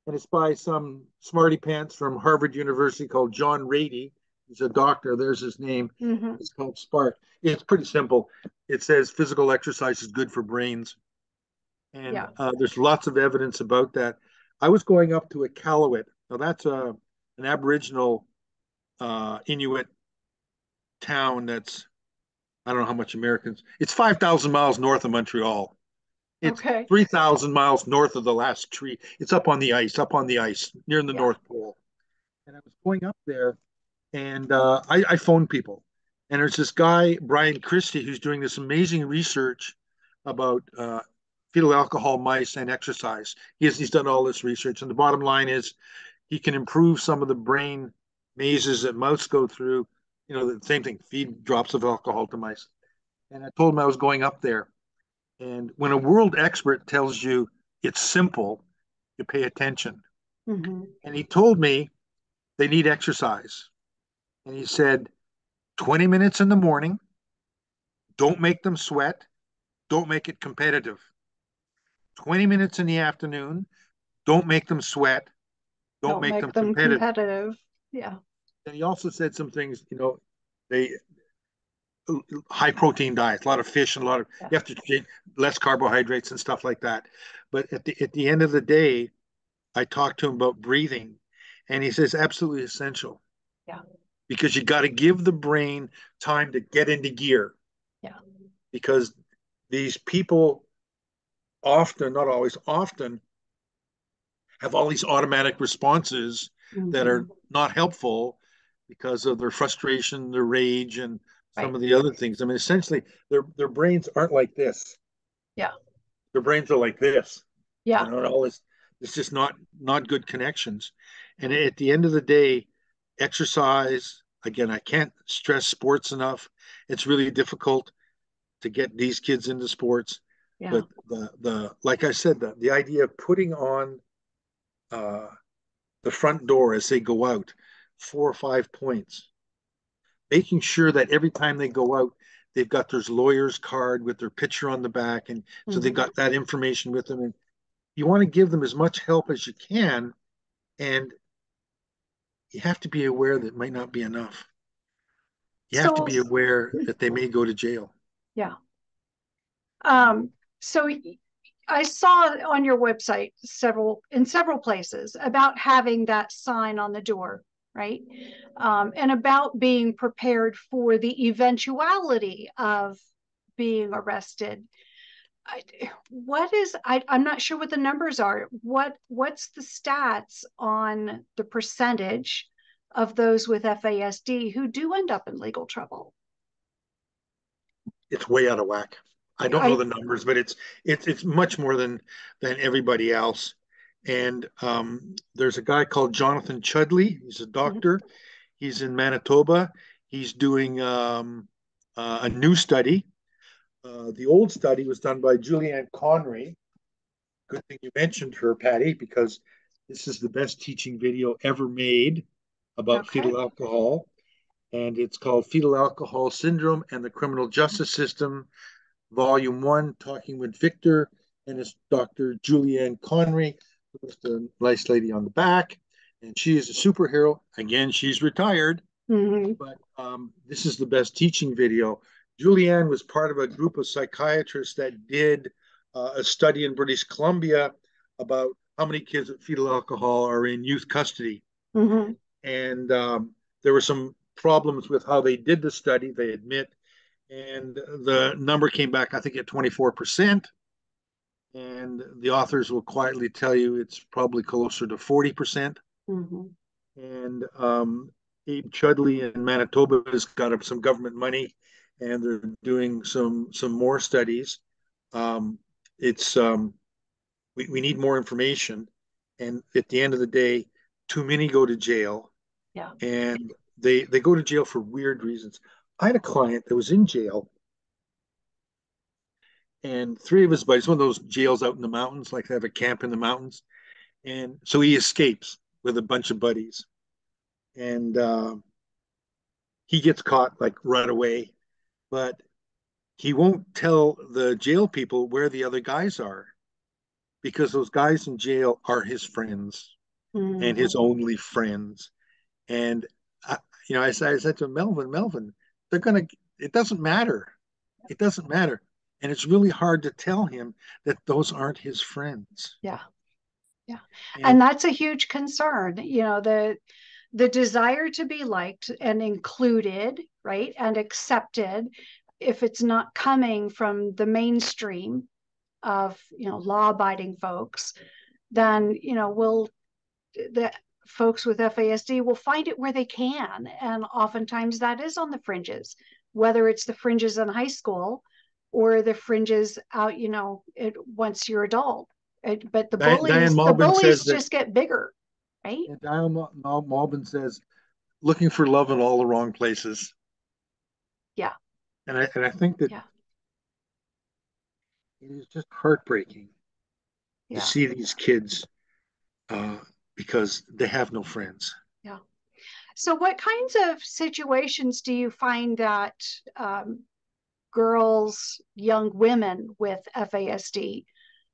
and it's by some smarty pants from Harvard University called John Rady. He's a doctor. There's his name. Mm-hmm. It's called Spark. It's pretty simple. It says physical exercise is good for brains, and Yeah. there's lots of evidence about that. I was going up to Iqaluit. Now that's an Aboriginal Inuit town that's I don't know how much Americans. It's 5,000 miles north of Montreal. It's Okay. 3,000 miles north of the last tree. It's up on the ice, near the Yeah. North Pole. And I was going up there, and I phoned people. And there's this guy, Brian Christie, who's doing this amazing research about fetal alcohol mice and exercise. He's done all this research. And the bottom line is he can improve some of the brain mazes that mouse go through. You know, the same thing, feed drops of alcohol to mice. And I told him I was going up there. And when a world expert tells you it's simple, you pay attention. Mm-hmm. And he told me they need exercise. And he said, 20 minutes in the morning, don't make them sweat, don't make it competitive. 20 minutes in the afternoon, don't make them sweat, don't Don't make make them them competitive. competitive. Yeah. And he also said some things, they high protein diets, a lot of fish and Yeah. you have to eat less carbohydrates and stuff like that. But at the end of the day, I talked to him about breathing, and he says absolutely essential Yeah. because you got to give the brain time to get into gear Yeah. because these people often, not always, often have all these automatic responses that Mm-hmm. are not helpful because of their frustration, their rage, and some Right. of the other things. I mean, essentially, their brains aren't like this. Yeah. Their brains are like this. Yeah. And all this, it's just not good connections. And at the end of the day, exercise. Again, I can't stress sports enough. It's really difficult to get these kids into sports. Yeah. But the like I said, the idea of putting on uh, the front door as they go out, 4 or 5 points, making sure that every time they go out, they've got their lawyer's card with their picture on the back, and so they've Mm-hmm. got that information with them. And you want to give them as much help as you can, and you have to be aware that it might not be enough. You have to So, be aware that they may go to jail. yeah. So I saw on your website in several places about having that sign on the door, right? And about being prepared for the eventuality of being arrested. I'm not sure what the numbers are. What's the stats on the percentage of those with FASD who do end up in legal trouble? It's way out of whack. I don't know I the numbers, but it's much more than everybody else. And there's a guy called Jonathan Chudley. He's a doctor. He's in Manitoba. He's doing a new study. The old study was done by Julianne Conry. Good thing you mentioned her, Patty, because this is the best teaching video ever made about Okay. fetal alcohol. And it's called Fetal Alcohol Syndrome and the Criminal Justice System, Volume 1, talking with Victor, and it's Dr. Julianne Conry, who's the nice lady on the back. and she is a superhero. Again, she's retired, Mm-hmm. but this is the best teaching video. Julianne was part of a group of psychiatrists that did a study in British Columbia about how many kids with fetal alcohol are in youth custody. Mm-hmm. And there were some problems with how they did the study, they admit. And the number came back, I think, at 24%. And the authors will quietly tell you it's probably closer to 40%. Mm-hmm. And Abe Chudley in Manitoba has got up some government money, and they're doing some more studies. Um, it's we need more information, and at the end of the day, too many go to jail, Yeah. and they go to jail for weird reasons. I had a client that was in jail, and three of his buddies, one of those jails out in the mountains, like they have a camp in the mountains, and so he escapes with a bunch of buddies, and he gets caught like right away, but he won't tell the jail people where the other guys are because those guys in jail are his friends and Mm-hmm. his only friends. And I, I said to Melvin, they're gonna. It doesn't matter. It doesn't matter. And it's really hard to tell him that those aren't his friends. Yeah. Yeah. And And that's a huge concern. The desire to be liked and included, right? And accepted, if it's not coming from the mainstream of, law abiding folks, then, the folks with FASD will find it where they can. And oftentimes that is on the fringes, whether it's the fringes in high school or the fringes out, once you're adult. But the Diane bullies, the Malbin says bullies that. just get bigger, right? Diane Malbin says looking for love in all the wrong places. Yeah. And I think that Yeah. it is just heartbreaking to Yeah. see these kids uh, because they have no friends. Yeah. So what kinds of situations do you find that um, girls, young women with FASD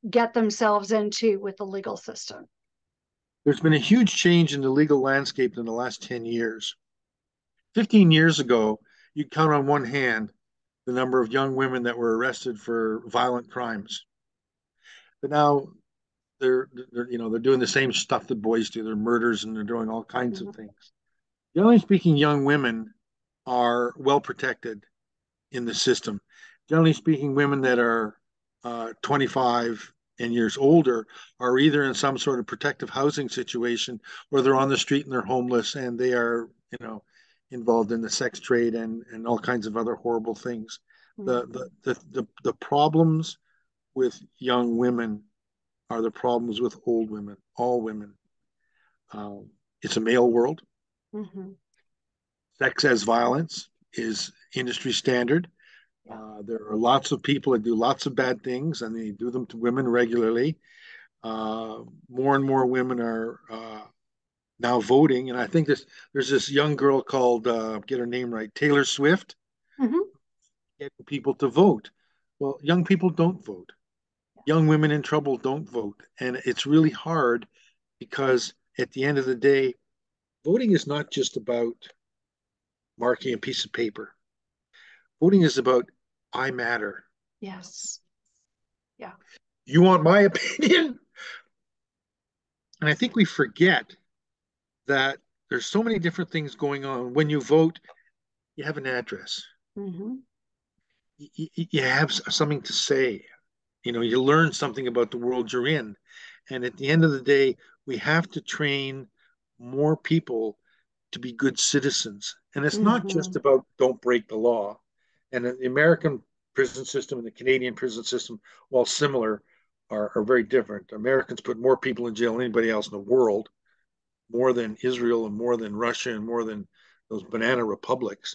get themselves into with the legal system? There's been a huge change in the legal landscape in the last 10 years. 15 years ago, you'd count on one hand the number of young women that were arrested for violent crimes. But now they're doing the same stuff that boys do. They're murders and they're doing all kinds of Mm-hmm. things. Generally speaking, young women are well protected in the system. Generally speaking, women that are 25 and years older are either in some sort of protective housing situation or they're on the street and they're homeless and they are, involved in the sex trade and all kinds of other horrible things. The, Mm-hmm. the problems with young women are the problems with old women, all women. It's a male world. Mm-hmm. Sex as violence is industry standard. Yeah. There are lots of people that do lots of bad things, and they do them to women regularly. More and more women are now voting, and I think there's this young girl called get her name right, Taylor Swift, Mm-hmm. getting people to vote. Well, young people don't vote. Young women in trouble don't vote, and it's really hard because at the end of the day, voting is not just about marking a piece of paper. Voting is about I matter. Yes. Yeah. You want my opinion? And I think we forget that there's so many different things going on. When you vote, you have an address. Mm-hmm. You have something to say. You learn something about the world you're in. And at the end of the day, we have to train more people to be good citizens. And it's not Mm-hmm. just about don't break the law. And the American prison system and the Canadian prison system, while similar, are very different. Americans put more people in jail than anybody else in the world, more than Israel and more than Russia and more than those banana republics.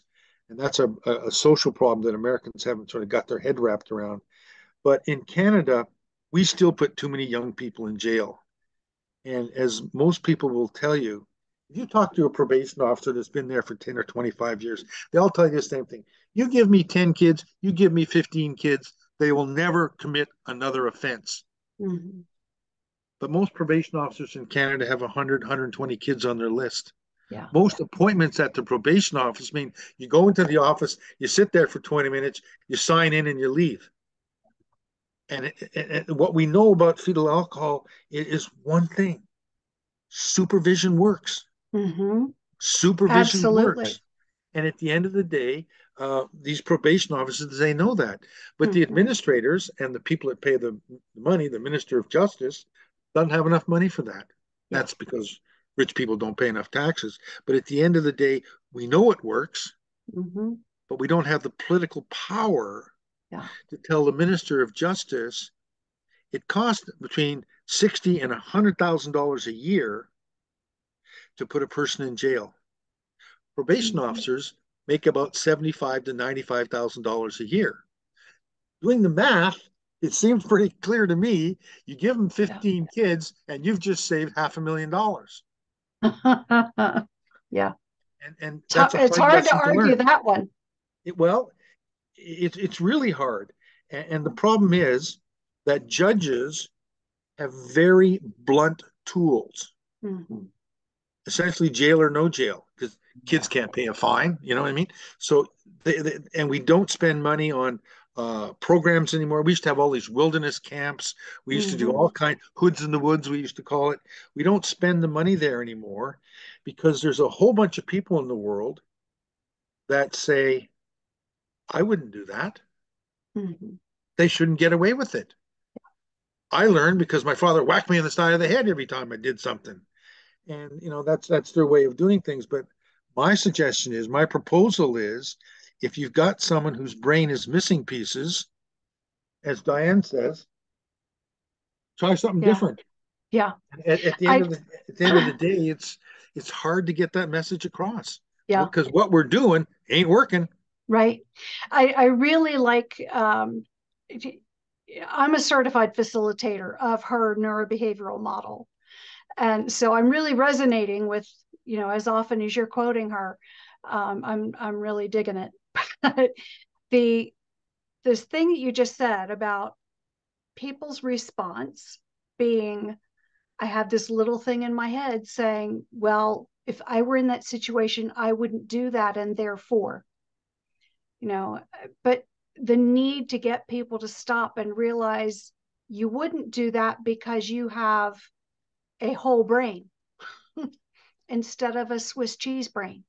And that's a social problem that Americans haven't sort of got their head wrapped around. But in Canada, we still put too many young people in jail. And as most people will tell you, if you talk to a probation officer that's been there for 10 or 25 years, they all tell you the same thing. You give me 10 kids, you give me 15 kids, they will never commit another offense. Mm-hmm. but most probation officers in Canada have 100, 120 kids on their list. Yeah. Most appointments at the probation office mean you go into the office, you sit there for 20 minutes, you sign in, and you leave. And what we know about fetal alcohol is one thing: supervision works. Mm-hmm. Supervision Absolutely. works. And at the end of the day, these probation officers, they know that. But the Mm-hmm. administrators and the people that pay the money, the Minister of Justice, doesn't have enough money for that. Yeah. That's because rich people don't pay enough taxes. But at the end of the day, we know it works, Mm-hmm. but we don't have the political power Yeah. to tell the Minister of Justice it costs between $60,000 and $100,000 a year to put a person in jail. Probation Mm-hmm. officers make about $75,000 to $95,000 a year. Doing the math, it seems pretty clear to me. You give them 15 kids, and you've just saved $500,000. Yeah. And that's a It's hard hard to lesson to argue learn. that one. It's really hard. And the problem is that judges have very blunt tools, Mm-hmm. essentially jail or no jail, because kids Yeah. can't pay a fine. You know what I mean? So, and we don't spend money on programs anymore. We used to have all these wilderness camps. We used to do Mm-hmm. all kind hoods in the woods. We used to call it. We don't spend the money there anymore because there's a whole bunch of people in the world that say, "I wouldn't do that." Mm-hmm. They shouldn't get away with it. I learned because my father whacked me in the side of the head every time I did something. And that's their way of doing things. But my suggestion is, my proposal is, if you've got someone whose brain is missing pieces, as Diane says, try something Yeah. different. Yeah. At the end I of the day, it's hard to get that message across yeah. because what we're doing ain't working. Right. I really like I'm a certified facilitator of her neurobehavioral model. And so I'm really resonating with, as often as you're quoting her, I'm really digging it. But the this thing that you just said about people's response being, I have this little thing in my head saying, well, if I were in that situation, I wouldn't do that, and therefore, you know, but the need to get people to stop and realize you wouldn't do that because you have a whole brain instead of a Swiss cheese brain,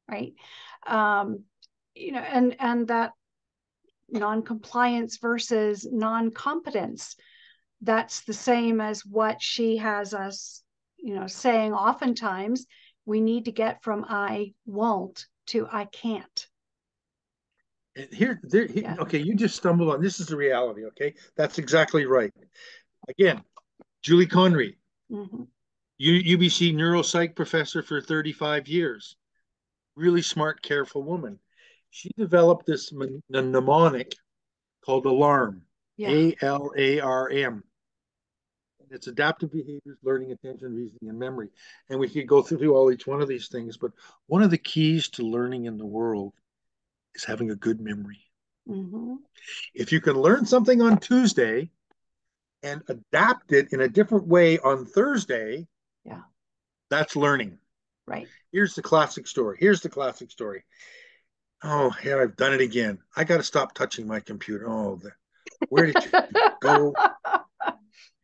right? Um, and that non-compliance versus non-competence, that's the same as what she has us, saying oftentimes we need to get from I won't to I can't. And here, okay, you just stumbled on this is the reality. Okay, that's exactly right. Again, Julie Conry, Mm-hmm. UBC neuropsych professor for 35 years, really smart, careful woman. She developed this mnemonic called ALARM, Yeah. ALARM. And it's adaptive behaviors, learning, attention, reasoning, and memory. And we could go through all each one of these things, but one of the keys to learning in the world is having a good memory. Mm-hmm. If you can learn something on Tuesday and adapt it in a different way on Thursday, Yeah. that's learning. Right. Here's the classic story. Oh, yeah, I've done it again. I got to stop touching my computer. Oh, where did you go?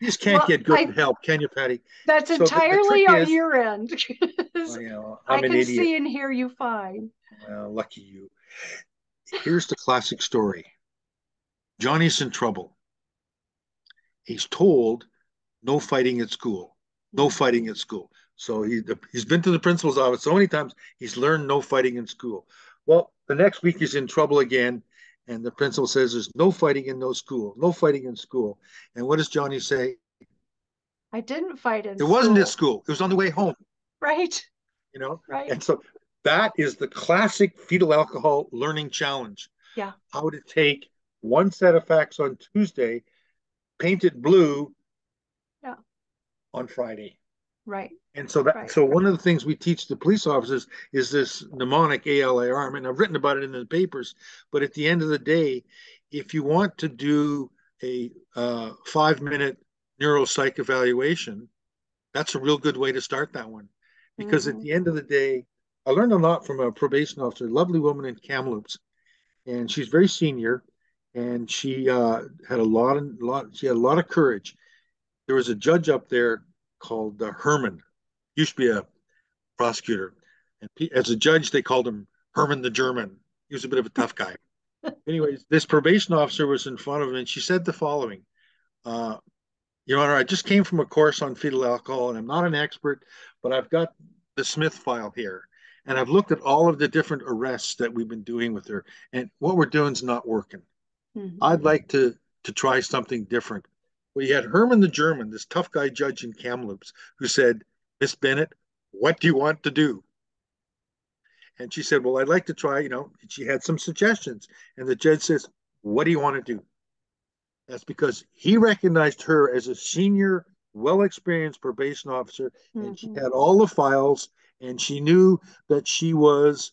You just can't Well, get good help, can you, Patty? that's So the trick entirely on is, your end. I I'm an can idiot. see and hear you fine. Well, lucky you. Here's the classic story. Johnny's in trouble. He's told no fighting at school. No fighting at school. So he's been to the principal's office so many times, he's learned no fighting in school. Well, the next week he's in trouble again, and the principal says there's no fighting in no school, no fighting in school. And what does Johnny say? I didn't fight in It wasn't at school. school. It was on the way home. Right. You know, Right. and so that is the classic fetal alcohol learning challenge. Yeah. How to take one set of facts on Tuesday, paint it blue Yeah. on Friday. Right. And so one of the things we teach the police officers is this mnemonic ALARM, and I've written about it in the papers. But at the end of the day, if you want to do a 5-minute neuropsych evaluation, that's a real good way to start that one. Because at Mm-hmm. the end of the day, I learned a lot from a probation officer, a lovely woman in Kamloops, and she's very senior, and she had she had a lot of courage. There was a judge up there called Herman, used to be a prosecutor, and as a judge they called him Herman the German. He was a bit of a tough guy. Anyways, this probation officer was in front of him, and she said the following: uh, Your Honor, I just came from a course on fetal alcohol, and I'm not an expert, but I've got the Smith file here, and I've looked at all of the different arrests that we've been doing with her, and what we're doing is not working. Mm-hmm. I'd like to try something different. We had Herman the German, this tough guy judge in Kamloops, who said, Miss Bennett, what do you want to do? And she said, well, I'd like to try, she had some suggestions. And the judge says, what do you want to do? That's because he recognized her as a senior, well experienced probation officer, and she Mm-hmm. had all the files, and she knew that she was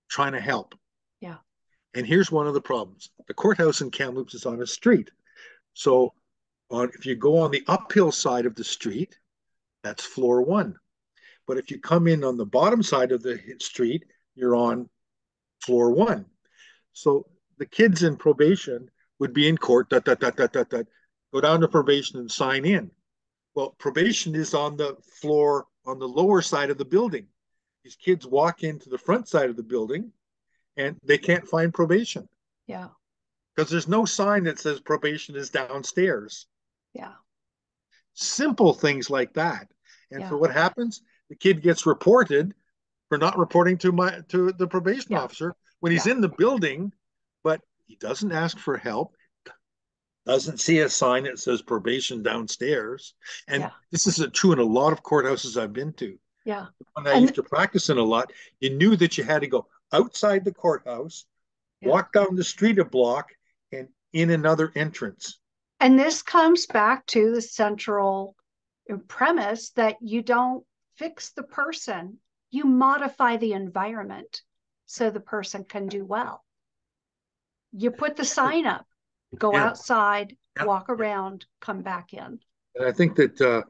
trying to help. Yeah. And here's one of the problems: the courthouse in Kamloops is on a street. So if you go on the uphill side of the street, that's floor one. But if you come in on the bottom side of the street, you're on floor one. So the kids in probation would be in court, go down to probation and sign in. Well, probation is on the floor on the lower side of the building. These kids walk into the front side of the building and they can't find probation. Yeah. Because there's no sign that says probation is downstairs. Yeah. Simple things like that. And so Yeah. what happens? The kid gets reported for not reporting to the probation Yeah. officer when he's Yeah. in the building, but he doesn't ask for help, doesn't see a sign that says probation downstairs. And Yeah. this is true in a lot of courthouses I've been to. Yeah. When I used And to practice in a lot, you knew that you had to go outside the courthouse, yeah. walk down the street a block, and in another entrance. And this comes back to the central premise that you don't fix the person, you modify the environment so the person can do well. You put the sign up, go Yeah, outside, yeah. walk around, come back in. And I think that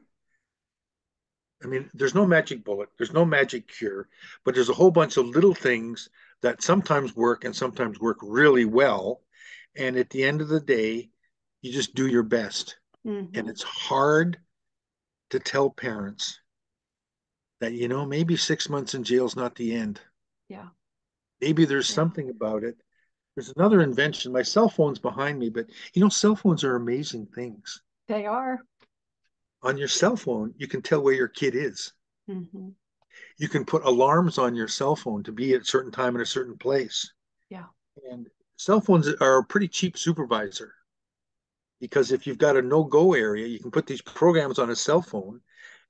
I mean, there's no magic bullet, there's no magic cure, but there's a whole bunch of little things that sometimes work and sometimes work really well. And at the end of the day, you just do your best. And Mm-hmm. it's hard to tell parents that, maybe 6 months in jail is not the end. Yeah. Maybe there's Yeah. something about it. There's another invention. My cell phone's behind me, but cell phones are amazing things. They are. On your cell phone, you can tell where your kid is. Mm-hmm. You can put alarms on your cell phone to be at a certain time in a certain place. Yeah. And cell phones are a pretty cheap supervisor because if you've got a no-go area, you can put these programs on a cell phone,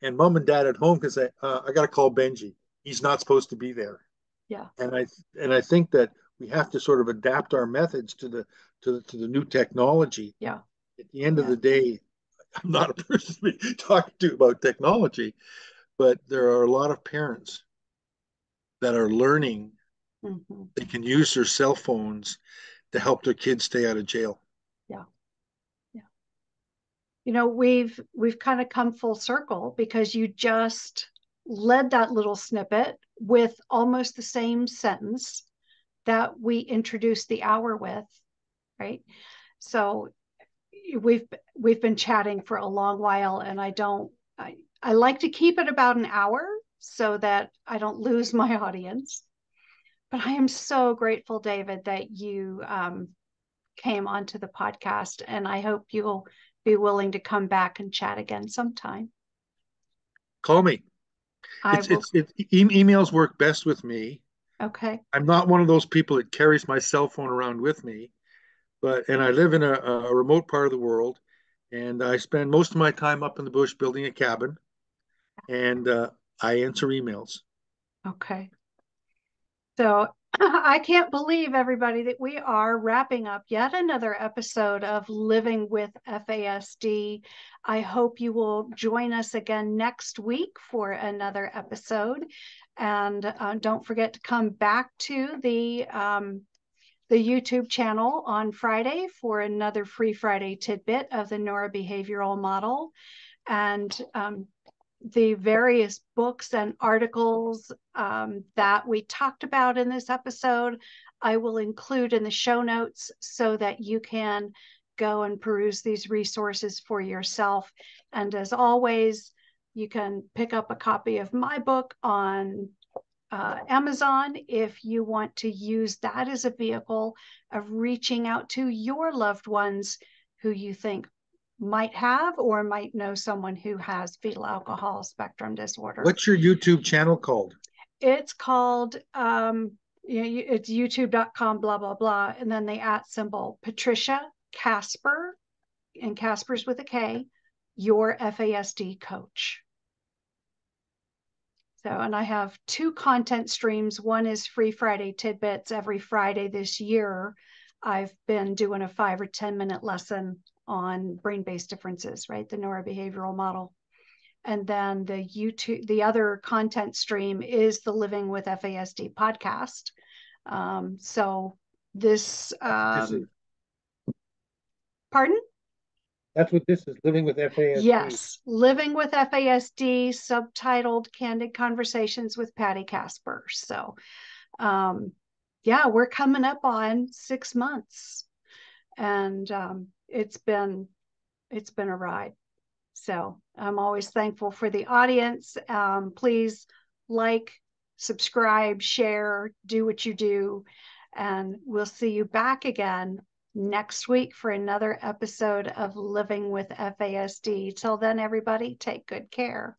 and mom and dad at home can say, "I got to call Benji. He's not supposed to be there." Yeah. And I think that we have to sort of adapt our methods to the new technology. Yeah. At the end of Yeah. the day, I'm not a person to be talking to about technology, but there are a lot of parents that are learning Mm-hmm. they can use their cell phones to help their kids stay out of jail. Yeah. Yeah. We've kind of come full circle because you just led that little snippet with almost the same sentence that we introduced the hour with, right? So we've been chatting for a long while, and I like to keep it about an hour so that I don't lose my audience. But I am so grateful, David, that you came onto the podcast, and I hope you'll be willing to come back and chat again sometime. Call me. I will. Emails work best with me. Okay. I'm not one of those people that carries my cell phone around with me, and I live in a remote part of the world, and I spend most of my time up in the bush building a cabin, and I answer emails. Okay. So I can't believe, everybody, that we are wrapping up yet another episode of Living with FASD. I hope you will join us again next week for another episode. And don't forget to come back to the the YouTube channel on Friday for another free Friday tidbit of the neurobehavioral model. And the various books and articles that we talked about in this episode, I will include in the show notes so that you can go and peruse these resources for yourself. And as always, you can pick up a copy of my book on Amazon if you want to use that as a vehicle of reaching out to your loved ones who you think might have or might know someone who has fetal alcohol spectrum disorder. What's your YouTube channel called? It's called, it's youtube.com, blah, blah, blah. And then the @ symbol, Patricia Casper, and Casper's with a K, your FASD coach. So, and I have 2 content streams. One is Free Friday Tidbits. Every Friday this year, I've been doing a 5 or 10 minute lesson on brain-based differences, right? The neurobehavioral model. And then the other content stream is the Living with FASD podcast. So this, pardon? That's what this is, Living with FASD. Yes, Living with FASD, subtitled Candid Conversations with Patty Casper. So, yeah, we're coming up on 6 months, and it's been a ride. So I'm always thankful for the audience. Please like, subscribe, share, do what you do, and we'll see you back again next week for another episode of Living with FASD. Till then, everybody, take good care.